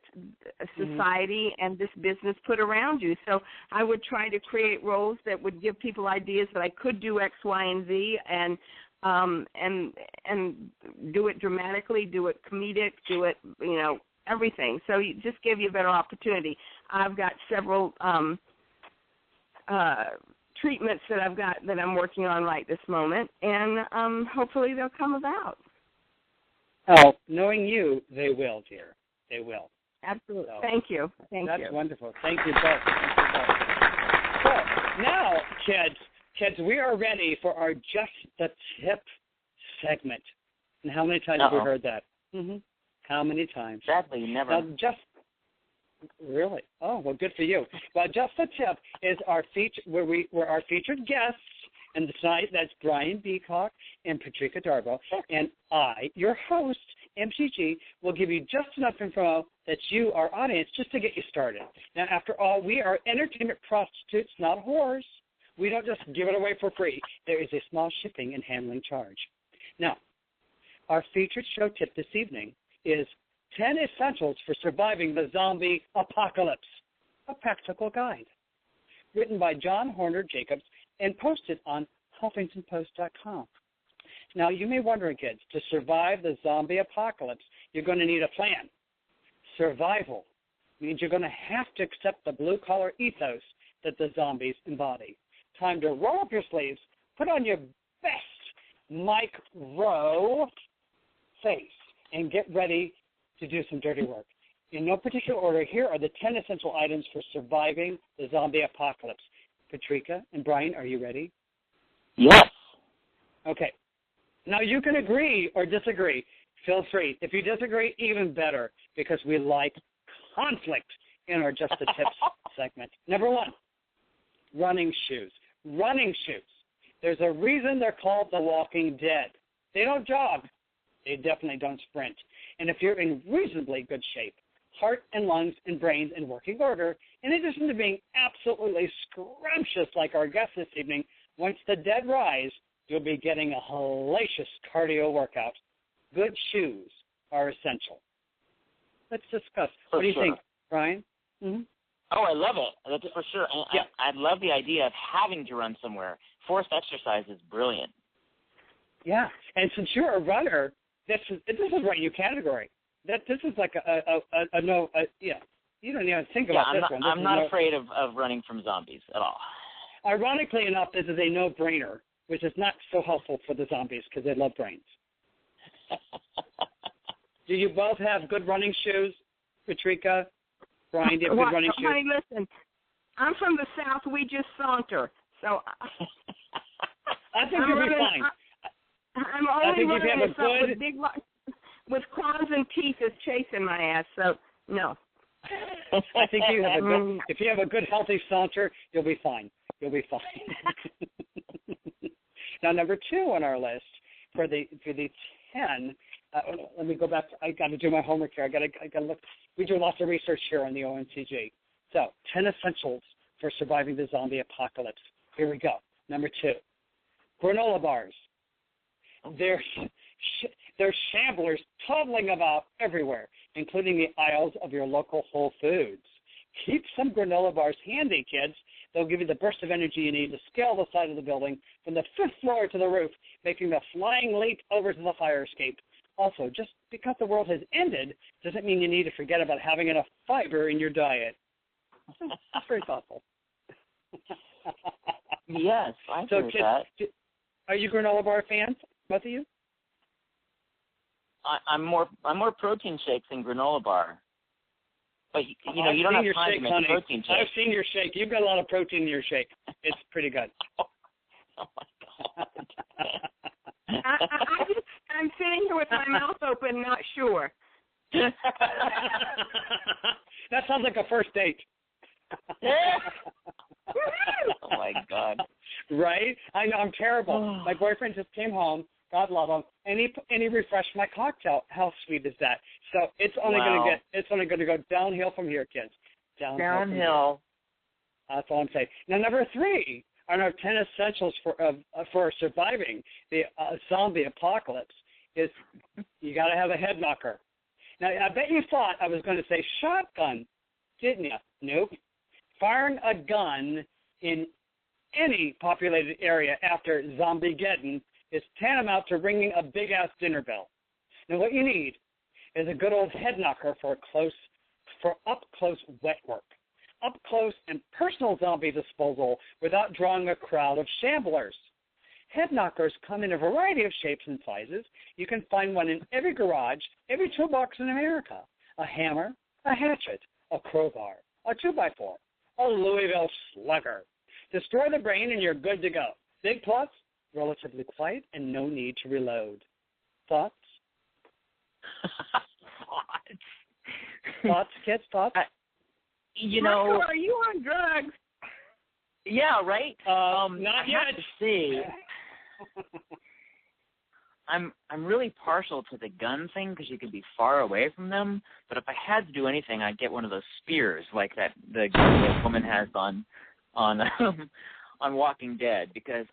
society and this business put around you. So I would try to create roles that would give people ideas that I could do X, Y, and Z, and do it dramatically, do it comedic, do it, everything. So you just give you a better opportunity. I've got several treatments that I'm working on right this moment, and hopefully they'll come about. Oh, knowing you, they will, dear. They will. Absolutely. So, Thank you. That's wonderful. Thank you both. So now, kids, we are ready for our Just the Tip segment. And how many times have we heard that? Mm-hmm. How many times? Sadly, never. Now, really? Oh, well, good for you. Well, Just the Tip is our where our featured guests, and tonight that's Brian Beacock and Patrika Darbo, and I, your host, MCG, will give you just enough info that you, our audience, just to get you started. Now, after all, we are entertainment prostitutes, not whores. We don't just give it away for free. There is a small shipping and handling charge. Now, our featured show tip this evening is 10 Essentials for Surviving the Zombie Apocalypse, a practical guide, written by John Horner Jacobs and posted on HuffingtonPost.com. Now, you may wonder, kids, to survive the zombie apocalypse, you're going to need a plan. Survival means you're going to have to accept the blue-collar ethos that the zombies embody. Time to roll up your sleeves, put on your best Mike Rowe face, and get ready to do some dirty work. In no particular order, here are the 10 essential items for surviving the zombie apocalypse. Patrika and Brian, are you ready? Yes. Okay. Now, you can agree or disagree. Feel free. If you disagree, even better, because we like conflict in our Just the Tips segment. Number one, running shoes. Running shoes. There's a reason they're called the Walking Dead. They don't jog. They definitely don't sprint. And if you're in reasonably good shape, heart and lungs and brains in working order, in addition to being absolutely scrumptious like our guest this evening, once the dead rise, you'll be getting a hellacious cardio workout. Good shoes are essential. Let's discuss. What do you think, Brian? Mm-hmm. Oh, I love it. That's for sure. And I love the idea of having to run somewhere. Forced exercise is brilliant. Yeah, and since you're a runner, this is right in your category. This is like a no. You don't even think about this one. I'm not afraid of running from zombies at all. Ironically enough, this is a no-brainer, which is not so helpful for the zombies because they love brains. Do you both have good running shoes, Patrika? Brian, do you have good running shoes? Honey, listen, I'm from the South. We just saunter. So I think you'll be fine. I'm only running with big with claws and teeth is chasing my ass. So no. I think you have a good. If you have a good healthy saunter, you'll be fine. You'll be fine. Now, number 2 on our list for the 10 let me go back. I got to do my homework here. I got to look. We do lots of research here on the OMTG. So, 10 essentials for surviving the zombie apocalypse. Here we go. Number 2, granola bars. There's shamblers toddling about everywhere, including the aisles of your local Whole Foods. Keep some granola bars handy, kids. They'll give you the burst of energy you need to scale the side of the building from the 5th floor to the roof, making the flying leap over to the fire escape. Also, just because the world has ended doesn't mean you need to forget about having enough fiber in your diet. That's very thoughtful. Yes, I agree with that. Are you granola bar fans, both of you? I'm more protein shakes than granola bar. But you know, you don't have time to make a protein shake. I've seen your shake. You've got a lot of protein in your shake. It's pretty good. Oh my God. I'm sitting here with my mouth open, not sure. That sounds like a first date. Oh my God. Right? I know, I'm terrible. My boyfriend just came home, God love him, and he refreshed my cocktail. How sweet is that? So it's only going to go downhill from here, kids. Downhill. That's all I'm saying. Now, number 3 are our 10 essentials for surviving the zombie apocalypse. Is you got to have a head knocker. Now, I bet you thought I was going to say shotgun, didn't you? Nope. Firing a gun in any populated area after Zombiegeddon is tantamount to ringing a big-ass dinner bell. Now, what you need is a good old head knocker for up-close wet work, up-close and personal zombie disposal without drawing a crowd of shamblers. Head knockers come in a variety of shapes and sizes. You can find one in every garage, every toolbox in America. A hammer, a hatchet, a crowbar, a 2x4, a Louisville slugger. Destroy the brain and you're good to go. Big plus, relatively quiet and no need to reload. Thoughts? Thoughts, kids? Thoughts? Michael, are you on drugs? Yeah, right. Not yet. I have to see. I'm really partial to the gun thing because you can be far away from them. But if I had to do anything, I'd get one of those spears like the woman has on Walking Dead because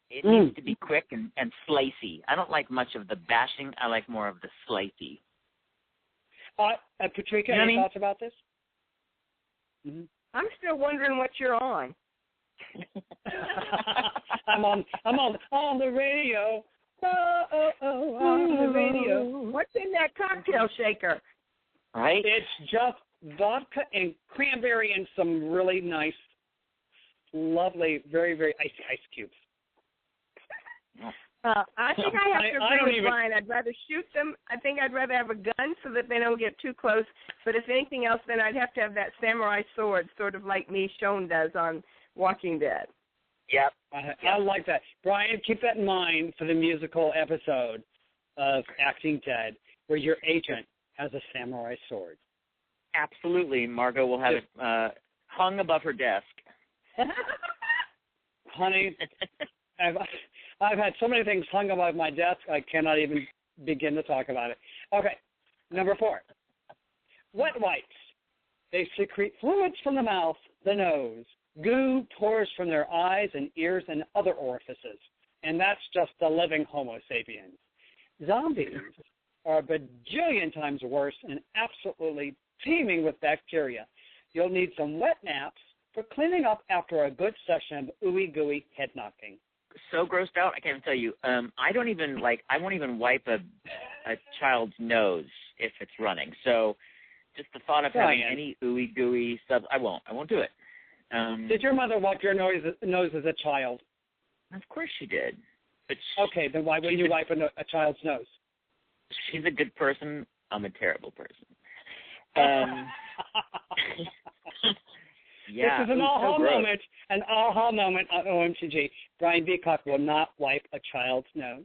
it needs to be quick and slicey. I don't like much of the bashing. I like more of the slicey. Patrika, any thoughts about this? Mm-hmm. I'm still wondering what you're on. I'm on the radio. On the radio. What's in that cocktail shaker? Right? It's just vodka and cranberry and some really nice, lovely, very, very icy ice cubes. I think I have to agree with Brian. I'd rather shoot them. I think I'd rather have a gun so that they don't get too close. But if anything else, then I'd have to have that samurai sword, sort of like Michonne does on Walking Dead. Yep. I like that. Brian, keep that in mind for the musical episode of Acting Dead, where your agent has a samurai sword. Absolutely. Margot will have it hung above her desk. Honey, I've had so many things hung above my desk, I cannot even begin to talk about it. Okay, number 4, wet wipes. They secrete fluids from the mouth, the nose. Goo pours from their eyes and ears and other orifices, and that's just the living Homo sapiens. Zombies are a bajillion times worse and absolutely teeming with bacteria. You'll need some wet naps for cleaning up after a good session of ooey-gooey head knocking. So grossed out, I can't even tell you. I won't even wipe a child's nose if it's running. So just the thought of having any ooey-gooey stuff, I won't do it. Did your mother wipe your nose as a child? Of course she did. But okay, then why wouldn't you wipe a child's nose? She's a good person. I'm a terrible person. Yeah, this is an aha moment on OMTG. Brian Beacock will not wipe a child's nose.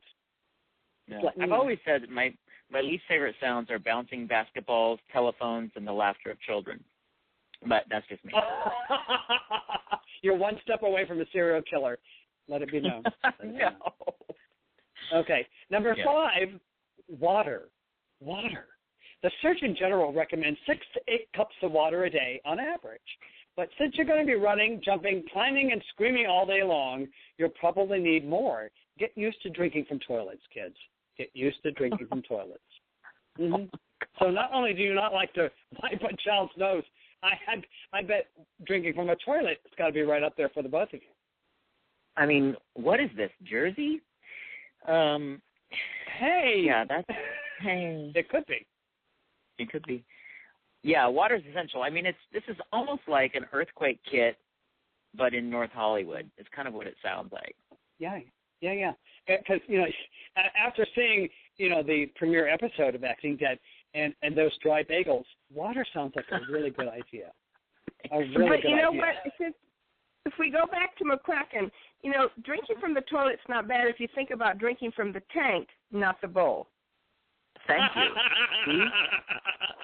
No. I've always said that my least favorite sounds are bouncing basketballs, telephones, and the laughter of children. But that's just me. You're one step away from a serial killer. Let it be known. No. Okay. Number 5, water. Water. The Surgeon General recommends 6 to 8 cups of water a day on average. But since you're going to be running, jumping, climbing, and screaming all day long, you'll probably need more. Get used to drinking from toilets, kids. Get used to drinking from toilets. Mm-hmm. So not only do you not like to wipe a child's nose, I bet drinking from a toilet has got to be right up there for the both of you. I mean, what is this, Jersey? Hey. Yeah, that's... Hey. It could be. It could be. Yeah, water's essential. I mean, this is almost like an earthquake kit, but in North Hollywood. It's kind of what it sounds like. Yeah. Because, after seeing, the premiere episode of Acting Dead and those dry bagels, water sounds like a really good idea. A really good idea. But you know what? If we go back to McCracken, drinking from the toilet's not bad if you think about drinking from the tank, not the bowl. Thank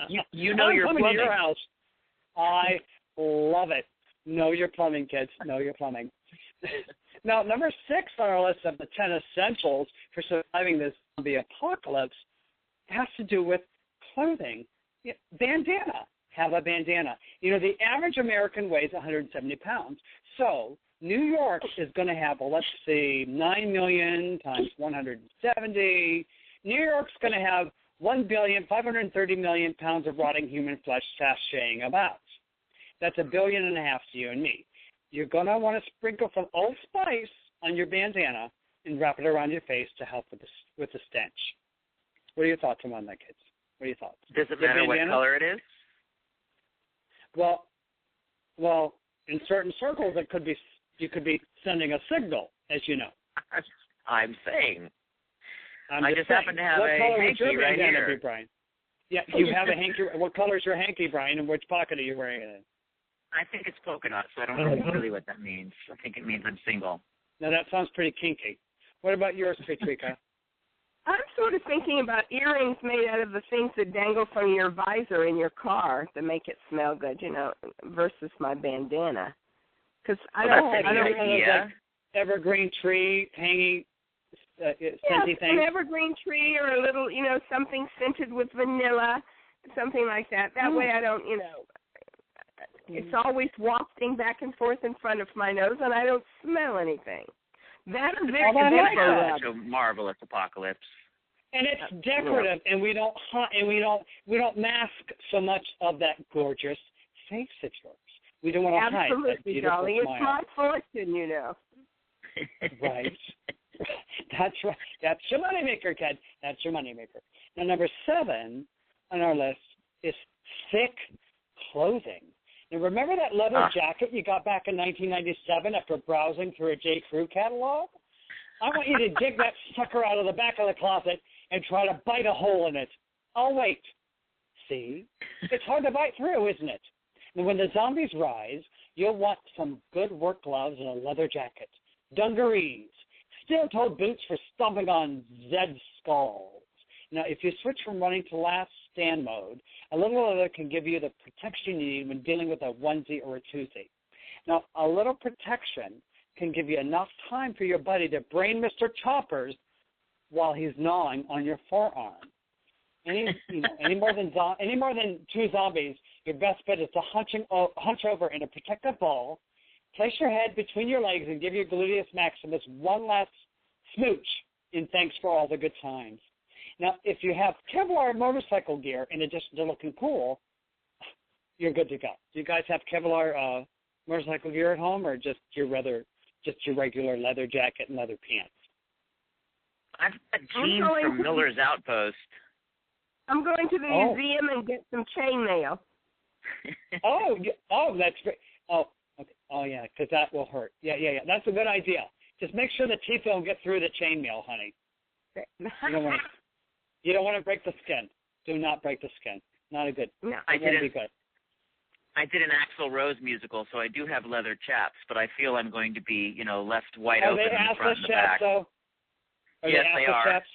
you. You know your plumbing. Your house. I love it. Know your plumbing, kids. Know your plumbing. Now, number 6 on our list of the 10 essentials for surviving this zombie apocalypse has to do with clothing. Bandana. Have a bandana. The average American weighs 170 pounds. So New York is going to have, let's see, 9 million times 170. New York's going to have 1,530 million pounds of rotting human flesh sashaying about. That's $1.5 billion to you and me. You're going to want to sprinkle some Old Spice on your bandana and wrap it around your face to help with the stench. What are your thoughts on that, kids? What are your thoughts? Does it matter what color it is? Well, in certain circles, you could be sending a signal, as you know. I'm saying. I just happen to have a hanky right here. Be, Brian? Yeah, you have a hanky. What color is your hanky, Brian, and which pocket are you wearing it in? I think it's polka dot, so I don't know really what that means. I think it means I'm single. Now, that sounds pretty kinky. What about yours, Patrika? I'm sort of thinking about earrings made out of the things that dangle from your visor in your car to make it smell good, versus my bandana. Because I don't like evergreen tree hanging scenty thing. An evergreen tree or a little, something scented with vanilla, something like that. That way I don't, it's always wafting back and forth in front of my nose, and I don't smell anything. That is such a marvelous apocalypse. And it's decorative, and we don't mask so much of that gorgeous face of yours. We don't want to hide that beautiful darling. smile. It's my fortune, Right. That's right. That's your moneymaker, kid. That's your moneymaker. Now, number 7 on our list is thick clothing. Now, remember that leather jacket you got back in 1997 after browsing through a J. Crew catalog? I want you to dig that sucker out of the back of the closet and try to bite a hole in it. I'll wait. See? It's hard to bite through, isn't it? And when the zombies rise, you'll want some good work gloves and a leather jacket, dungarees, steel-toed boots for stomping on Zed skulls. Now, if you switch from running to last stand mode, a little leather can give you the protection you need when dealing with a onesie or a twosie. Now, a little protection can give you enough time for your buddy to brain Mr. Choppers while he's gnawing on your forearm. Any more than 2 zombies, your best bet is to hunch over in a protective ball, place your head between your legs, and give your gluteus maximus one last smooch in thanks for all the good times. Now, if you have Kevlar motorcycle gear in addition to looking cool, you're good to go. Do you guys have Kevlar motorcycle gear at home, or just your regular leather jacket and leather pants? I've got jeans from Miller's Outpost. I'm going to the museum and get some chainmail. That's great. Oh, okay. Oh, yeah, because that will hurt. Yeah. That's a good idea. Just make sure the teeth don't get through the chainmail, honey. You don't want to break the skin. Do not break the skin. Not a good. No, I did an Axl Rose musical, so I do have leather chaps, but I feel I'm going to be, left wide open in the front and the back. Yes, they are. Chaps?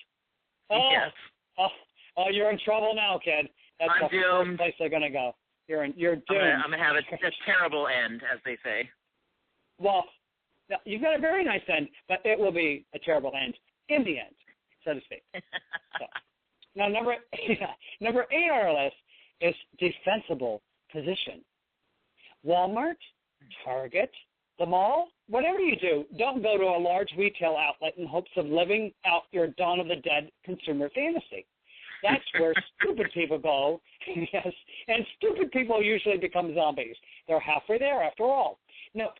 Oh, yes. Oh, you're in trouble now, kid. That's I'm the doomed. first place they're going to go. You're doomed. I'm going to have a terrible end, as they say. Well, you've got a very nice end, but it will be a terrible end in the end, so to speak. So, Now, number 8 on our list is defensible position. Walmart, Target, the mall, whatever you do, don't go to a large retail outlet in hopes of living out your Dawn of the Dead consumer fantasy. That's where stupid people go, yes, and stupid people usually become zombies. They're halfway there after all. No,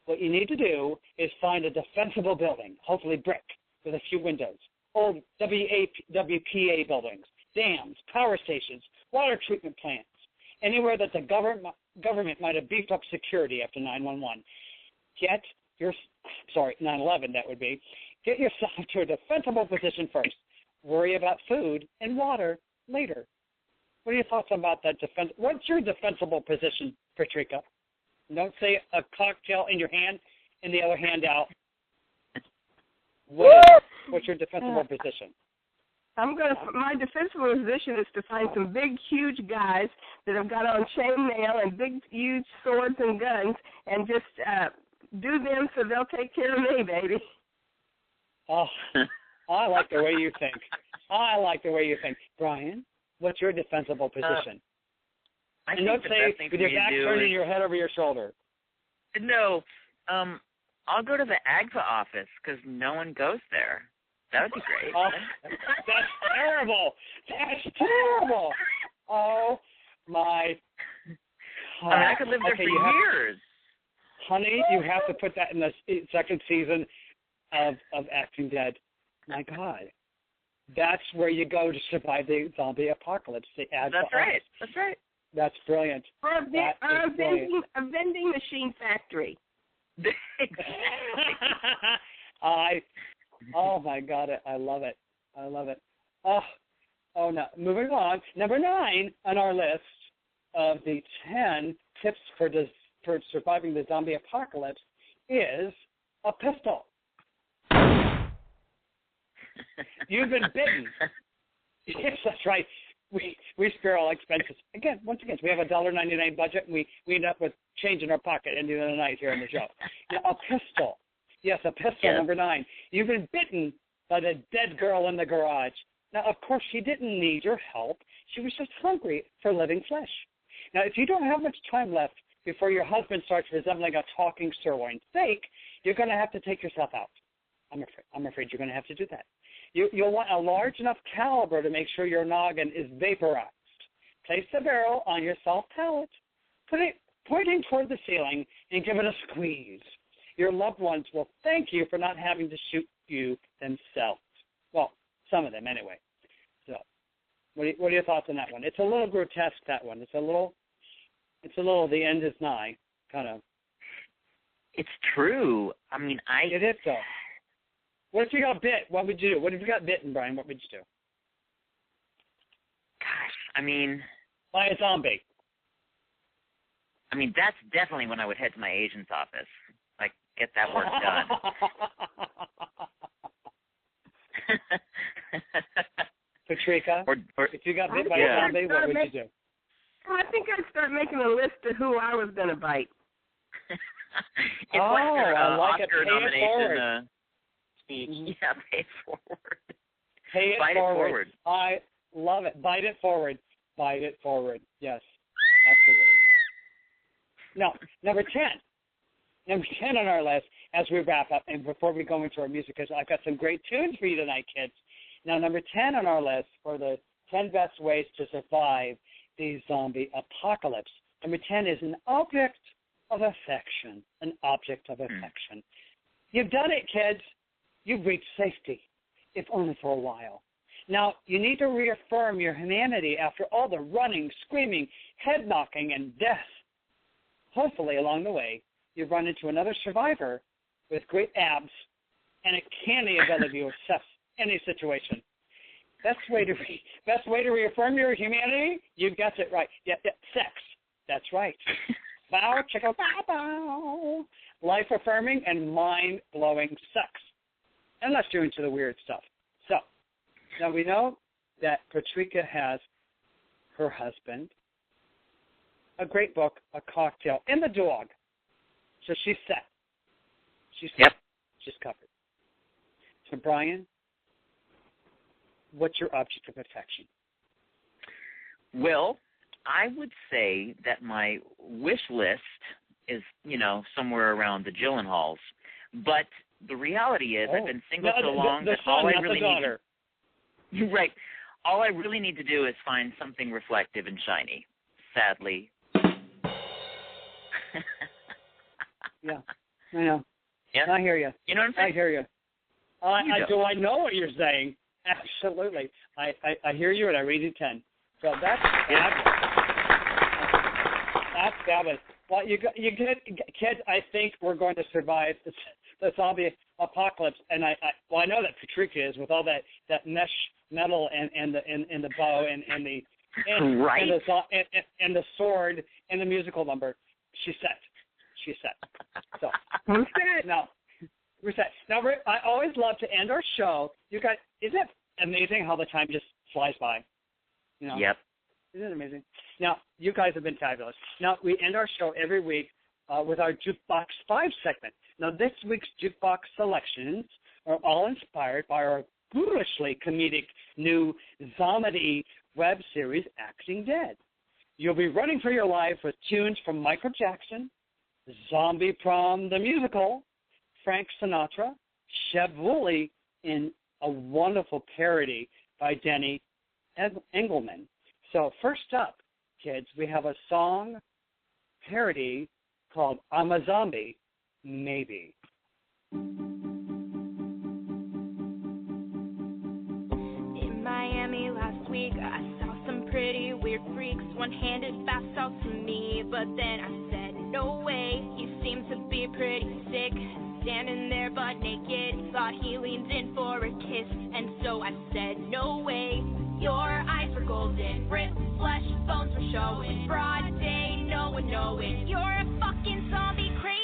what you need to do is find a defensible building, hopefully brick, with a few windows, old WPA buildings, dams, power stations, water treatment plants, anywhere that the government might have beefed up security after 9/11. 9/11 that would be. Get yourself to a defensible position first. Worry about food and water later. What are your thoughts about that defense? What's your defensible position, Patrika? Don't say a cocktail in your hand and the other hand out. What's your defensible position? My defensible position is to find some big, huge guys that have got on chainmail and big, huge swords and guns, and just do them so they'll take care of me, baby. Oh, I like the way you think. Brian, what's your defensible position? And don't say with your back turning your head over your shoulder. No, I'll go to the AGFA office because no one goes there. That would be great. Oh, that's terrible. That's terrible. Oh, my God. I could live there for years. Honey, you have to put that in the second season of Acting Dead. My God. That's where you go to survive the zombie apocalypse. That's right. That's brilliant. Or a vending machine factory. Oh my God, I love it. Oh no. Moving on. Number 9 on our list of the 10 tips for surviving the zombie apocalypse is a pistol. You've been bitten. Yes, that's right. We spare all expenses. Once again, we have a $1.99 budget, and we end up with change in our pocket at the end of the night here on the show. Now, a pistol. Yes, a pistol, yes. Number 9. You've been bitten by the dead girl in the garage. Now, of course, she didn't need your help. She was just hungry for living flesh. Now, if you don't have much time left before your husband starts resembling a talking sirloin steak, you're going to have to take yourself out. I'm afraid you're going to have to do that. You'll want a large enough caliber to make sure your noggin is vaporized. Place the barrel on your soft palate, pointing toward the ceiling, and give it a squeeze. Your loved ones will thank you for not having to shoot you themselves. Well, some of them anyway. So, what are your thoughts on that one? It's a little grotesque, that one. It's a little. The end is nigh, kind of. It's true. It is so. What if you got bit? What would you do? What if you got bitten, Brian? What would you do? Gosh, by a zombie. That's definitely when I would head to my agent's office. Get that work done. Patrika, if you got bit by a zombie, what would you do? I think I'd start making a list of who I was going to bite. It's like your Oscar nomination speech. Yeah, pay it forward. Pay it forward. I love it. Bite it forward. Yes, absolutely. Now, number 10. Number 10 on our list as we wrap up, and before we go into our music, because I've got some great tunes for you tonight, kids. Now, number 10 on our list for the 10 best ways to survive the zombie apocalypse. Number 10 is an object of affection. You've done it, kids. You've reached safety, if only for a while. Now, you need to reaffirm your humanity after all the running, screaming, head-knocking, and death. Hopefully, along the way, you run into another survivor with great abs and a canny ability to assess any situation. Best way to reaffirm your humanity? You guessed it right. Yeah, sex. That's right. Bow, chicka, bow, bow. Life-affirming and mind-blowing sex. Unless you're into the weird stuff. So, now we know that Patrika has her husband, a great book, a cocktail, and the dog. So she's set. Yep. She's covered. So, Brian, what's your object of affection? Well, I would say that my wish list is, somewhere around the Gyllenhaals. But the reality is I've been single so long that all I really need to... You're right. All I really need to do is find something reflective and shiny, sadly. Yeah, I know. Yeah. I hear you. You know what I'm saying? I hear you. I know what you're saying. Absolutely. I hear you, and I read you 10. So that's fabulous. That's fabulous. Well, you kids, I think we're going to survive the zombie apocalypse, and I know that Patrika is with all that mesh metal and the bow and the right. and the sword and the musical number. She's set. So I'm set. Now we're set. Now I always love to end our show. You guys, isn't it amazing how the time just flies by? Yep. Isn't it amazing? Now, you guys have been fabulous. Now, we end our show every week with our Jukebox 5 segment. Now, this week's Jukebox selections are all inspired by our ghoulishly comedic new zombedy web series, Acting Dead. You'll be running for your life with tunes from Michael Jackson, Zombie Prom the Musical, Frank Sinatra, Sheb Woolley, in a wonderful parody by Danny Engelman. So first up, kids, we have a song parody called I'm a Zombie, Maybe. In Miami last week, I saw some pretty weird freaks. One-handed bath salts to me, but then I said, no way, he seemed to be pretty sick. Standing there butt naked, thought he leaned in for a kiss, and so I said, no way. Your eyes were golden, ripped flesh, bones were showing. Broad day, no one knowing. You're a fucking zombie, crazy.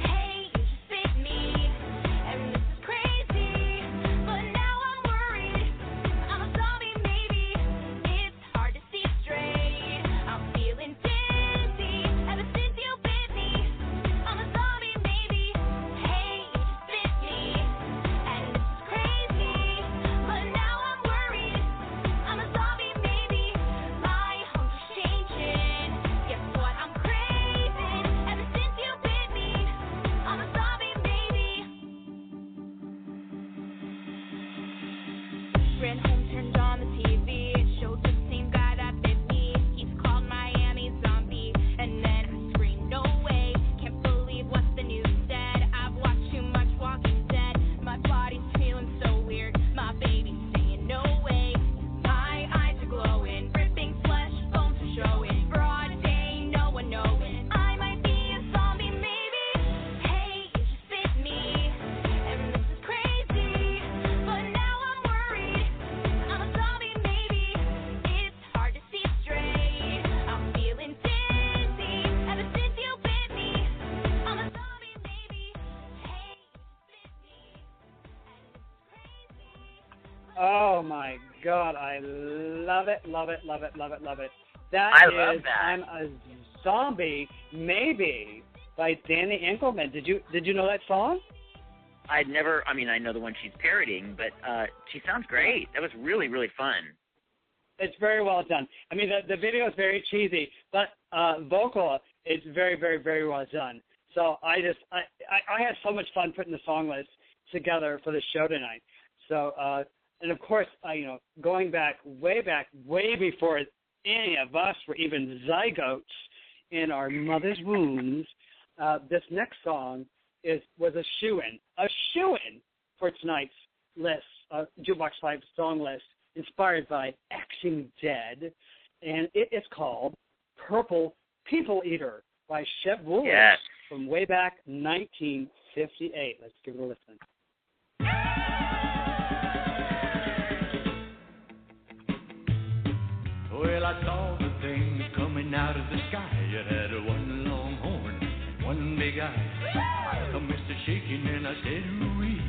Hey, you just bit me, and this is crazy. But now I'm worried, I'm a zombie maybe. It's hard to see straight, I'm feeling dizzy. Ever since you bit me, I'm a zombie maybe. Hey, you just bit me, and this is crazy. But now I'm worried, I'm a zombie maybe. My hunger's changing. Guess what I'm craving? Ever since you bit me, I'm a zombie maybe. Ran home, turned on the TV. It showed the same guy that bit me. He's called Miami Zombie. And then I screamed, no way. Can't believe what the news said. I've watched too much Walking Dead. My body's feeling so weird. My baby's saying no way. My eyes are glowing, ripping flesh, bones are showing. Broad day, no one knowing. I might be a zombie maybe. Hey, you just bit me, and this is crazy. But now I'm worried, I'm a zombie maybe. It's hard to see straight, I'm feeling dizzy. Ever since you bit me, I'm a zombie maybe. Hey, you just bit me, and this is crazy. Oh, my God. I love it, love it, love it, love it, love it. I love that. I'm a Zombie, Maybe, by Danny Engelman. Did you know that song? I know the one she's parodying, but she sounds great. That was really, really fun. It's very well done. I mean, the video is very cheesy, but vocal is very, very, very well done. So I had so much fun putting the song list together for the show tonight. So, and of course, going back, way before any of us were even zygotes in our mother's wombs, this next song was a shoo-in for tonight's list, Jukebox 5 song list, inspired by Acting Dead, and it is called Purple People Eater by Sheb Woolley from way back 1958. Let's give it a listen. Well, I saw the thing coming out of the sky. It had one long horn, one big eye. I saw Mr. Shaking and I said, ooh-wee.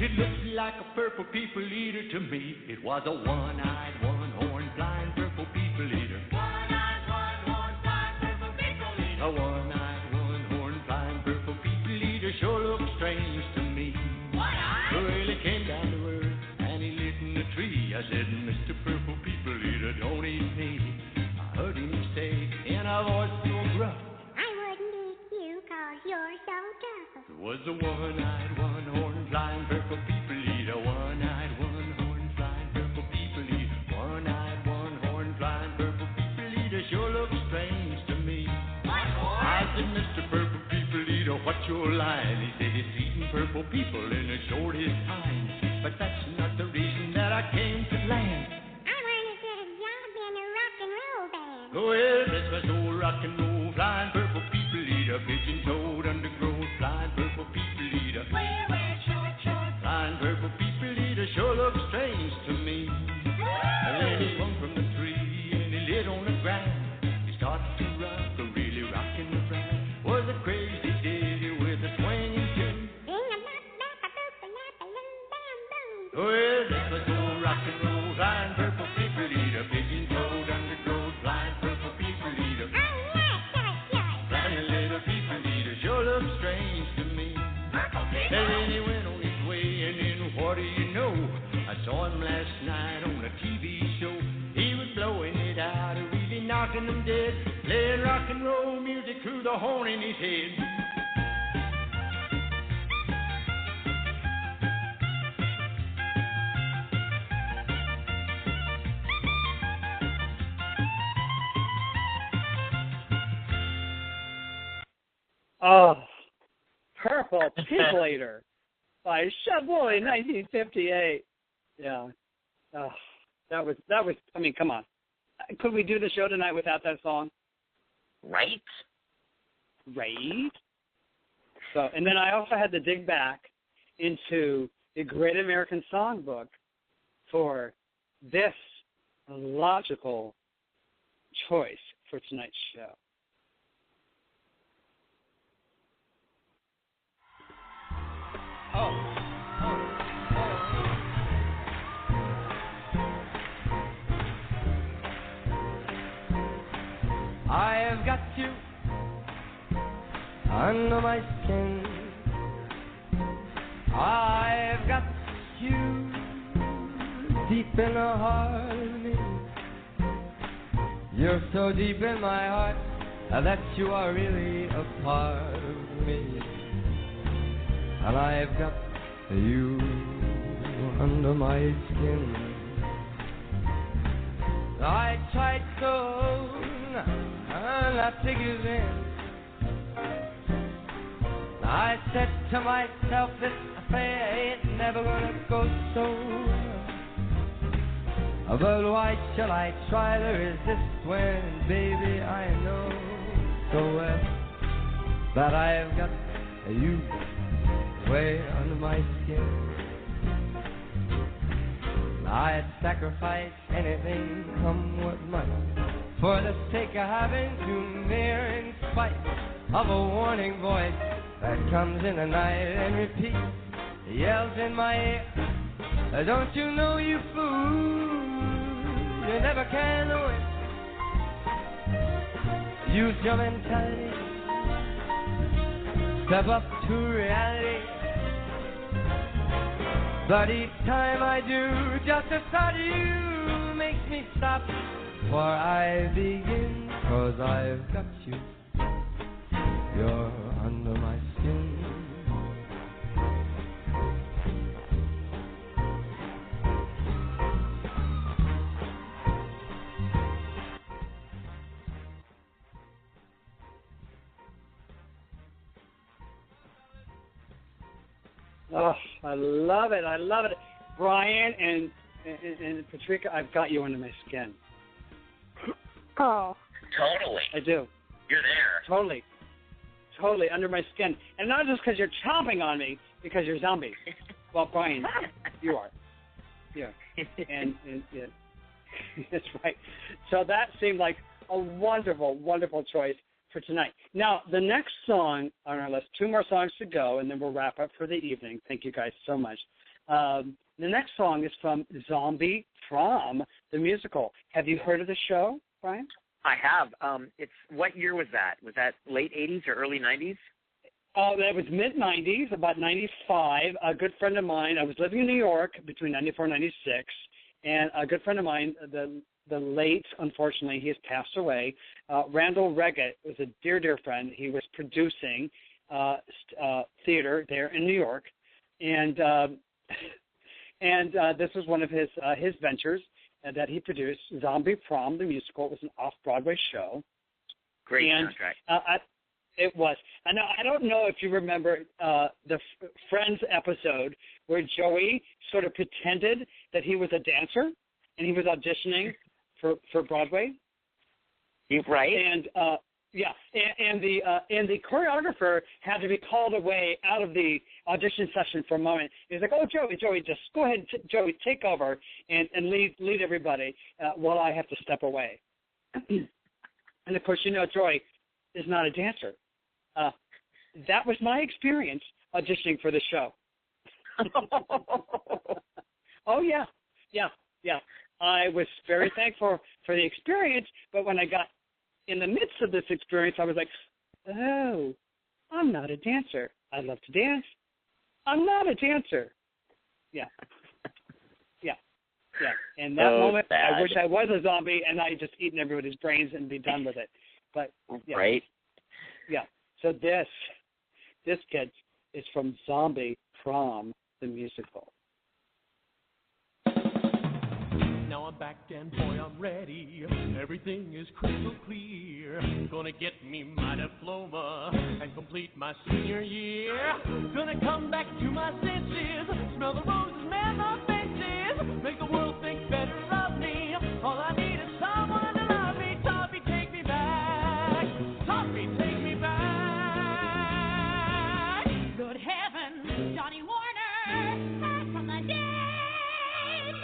It looked like a purple people eater to me. It was a one-eyed, one-horned, blind purple people eater. One-eyed, one-horned, blind purple people eater. A one-eyed, one-horned, blind purple people eater sure looked strange to me. One-eyed? Well, he came down to earth and he lit in the tree. I said, Mr. Purple People Eater, don't eat me. I heard him say in a voice so gruff, I wouldn't eat you 'cause you're so tough. there was a one-eyed, one-horned, flying purple people eater. One-eyed, one-horned, flying purple people eater. One-eyed, one-horned, flying purple people eater. Sure looks strange to me. I said, Mr. Purple People Eater, what's your line? He said, it's eating purple people in the shortest time. But that's not the reason that I came to land. I want to get a job in a rock and roll band. Well, this was old rock and roll, flying purple people eater. Pigeon-toed undergrowth, flying purple people eater. Flying purple people eater sure looks strange to me. And then he swung from the tree and he lit on the ground. He started to rock, really rocking the ground. Was a crazy ditty with a swinging tune. Well, this was old rock and roll, flying purple people eater. Pigeon-toed undergrowth, flying purple people eater. Flying little people eater sure looks strange to me. And then he went on his way, and then what do you know? I saw him last night on a TV show. He was blowing it out, really knocking them dead, playing rock and roll music through the horn in his head. Oh, Purple People Eater by Shaboy, 1958. Yeah. Oh, that was. I mean, come on. Could we do the show tonight without that song? Right? Right. So, and then I also had to dig back into the Great American Songbook for this logical choice for tonight's show. I have got you under my skin. I have got you deep in the heart of me. You're so deep in my heart that you are really a part of me. And I've got you under my skin. I tried so not to give in. I said to myself, this affair ain't never gonna go so well. But why shall I try to resist when, baby, I know so well that I've got you way under my skin. I'd sacrifice anything, come what might, for the sake of having you near, in spite of a warning voice that comes in the night and repeats, yells in my ear, don't you know, you fool, you never can win. Use your mentality, step up to reality. But each time I do, just the thought of you makes me stop. For I begin, 'cause I've got you. You're under my skin. Oh, I love it. I love it. Brian and Patrika, I've got you under my skin. Oh. Totally. I do. You're there. Totally under my skin. And not just because you're chomping on me, because you're zombies. Well, Brian, you are. Yeah. And yeah. That's right. So that seemed like a wonderful, wonderful choice for tonight. Now, the next song on our list, 2 more songs to go, and then we'll wrap up for the evening. Thank you guys so much. The next song is from Zombie Prom, the musical. Have you heard of the show, Brian? I have. It's what year was that? Was that late 80s or early 90s? That was mid-90s, about 95. A good friend of mine, I was living in New York between 94 and 96, And a good friend of mine, the late, unfortunately, he has passed away, Randall Reggett was a dear friend. He was producing theater there in New York, and this was one of his ventures that he produced, Zombie Prom, the musical. It was an off-Broadway show. Great soundtrack. It was. I don't know if you remember the Friends episode where Joey sort of pretended that he was a dancer and he was auditioning for Broadway. You're right. And and the choreographer had to be called away out of the audition session for a moment. He was like, "Oh, Joey, just go ahead, Joey, take over and lead everybody while I have to step away." And of course, Joey is not a dancer. That was my experience auditioning for the show. Oh yeah. I was very thankful for the experience, but when I got in the midst of this experience, I was like, "Oh, I'm not a dancer. I love to dance. I'm not a dancer." Yeah. In that moment, sad. I wish I was a zombie and I just eaten everybody's brains and be done with it. But yeah. Right. Yeah. So this kid is from Zombie Prom, the musical. Now I'm back and boy, I'm ready. Everything is crystal clear. Gonna get me my diploma and complete my senior year. Gonna come back to my senses. Smell the roses, man, the faces. Make the world think better of me. All I need is someone to love me. Toppy, take me back. Toppy, take me back. Good heavens, Johnny Warner, back from the dead.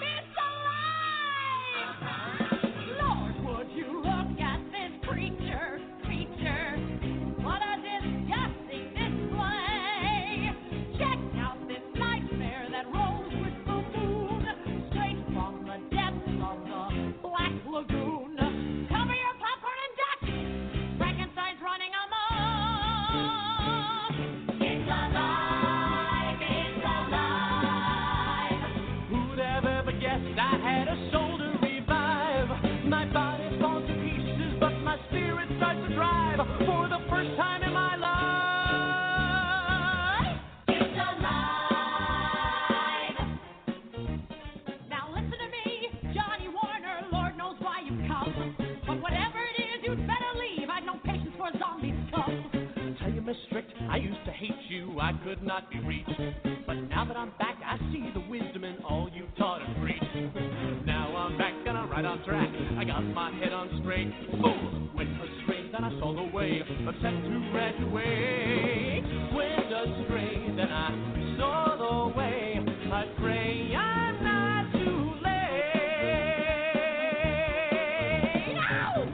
It's alive! Lord, would you look at this creature? What a disgusting display! Check out this nightmare that rolls with the moon, straight from the depths of the Black Lagoon. Cover your popcorn and duck! Frankenstein's running amok! It's alive! Who'd have ever guessed I had a soul to revive? My body falls to pieces, but my spirit starts to drive for the first time in my life. It's alive! Now listen to me, Johnny Warner, Lord knows why you've come. But whatever it is, you'd better leave. I've no patience for zombies scum. Tell you, Miss Strict, I used to hate you, I could not be reached. But now that I'm back, I see the wisdom in all you taught and preached. Now I'm back and I'm right on track. I got my head on straight. Ooh, went astray, then I saw the way, upset to graduate. Went astray, then I saw the way. I pray I'm not too late. Ow!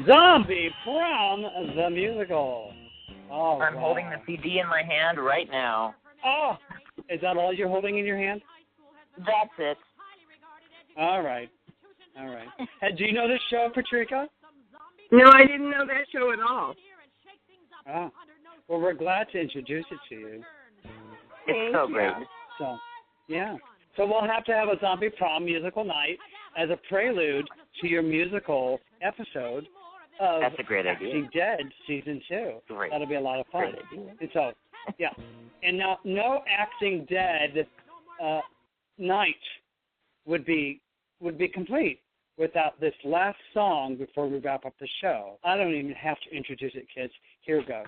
Zombie Prom, the musical. Oh, I'm wow. holding the CD in my hand right now. Oh, is that all you're holding in your hand? That's it. All right. Do you know this show, Patrika? No, I didn't know that show at all. Oh. Well, we're glad to introduce it to you. It's so great. So, yeah. So we'll have to have a Zombie Prom musical night as a prelude to your musical episode of That's a great idea. Backstage Dead Season 2. Great. That'll be a lot of fun. Great idea. And so, yeah. And now, no Acting Dead night would be complete without this last song before we wrap up the show. I don't even have to introduce it, kids. Here goes.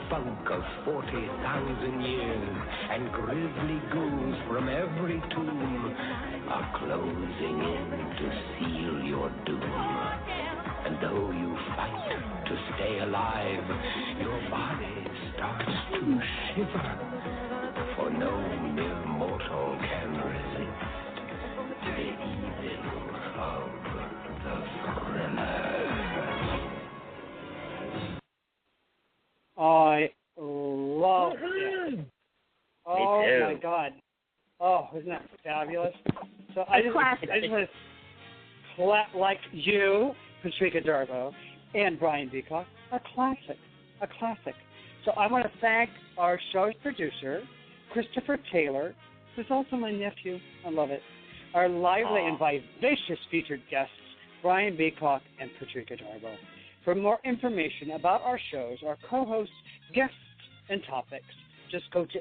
spunk of 40,000 years, and grisly ghouls from every tomb are closing in to seal your doom. And though you fight to stay alive, your body starts to shiver, for no mere mortal can resist the evil of the thriller. I love it. Oh my God. Oh, isn't that fabulous? So I just want to like you, Patrika Darbo, and Brian Beacock, a classic. So I want to thank our show's producer, Christopher Taylor, who's also my nephew. I love it. Our lively and vivacious featured guests, Brian Beacock and Patrika Darbo. For more information about our shows, our co-hosts, guests, and topics, just go to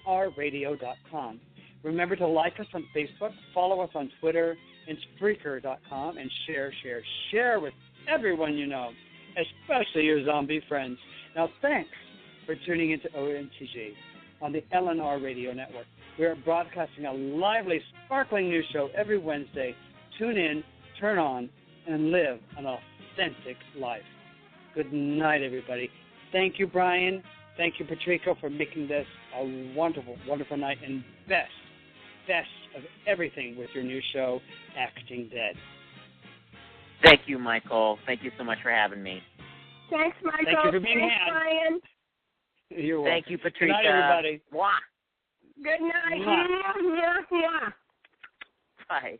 lnrradio.com. Remember to like us on Facebook, follow us on Twitter, and Spreaker.com, and share with everyone you know, especially your zombie friends. Now, thanks for tuning into OMTG on the LNR Radio Network. We are broadcasting a lively, sparkling news show every Wednesday. Tune in, turn on, and live an authentic life. Good night, everybody. Thank you, Brian. Thank you, Patrika, for making this a wonderful, wonderful night, and best of everything with your new show, Acting Dead. Thank you, Michael. Thank you so much for having me. Thanks, Michael. Thank you for being Thanks, had. Brian. You're welcome. Thank you, Patrika. Good night, everybody. Mwah. Good night. Mwah. Mwah, mwah, mwah. Bye.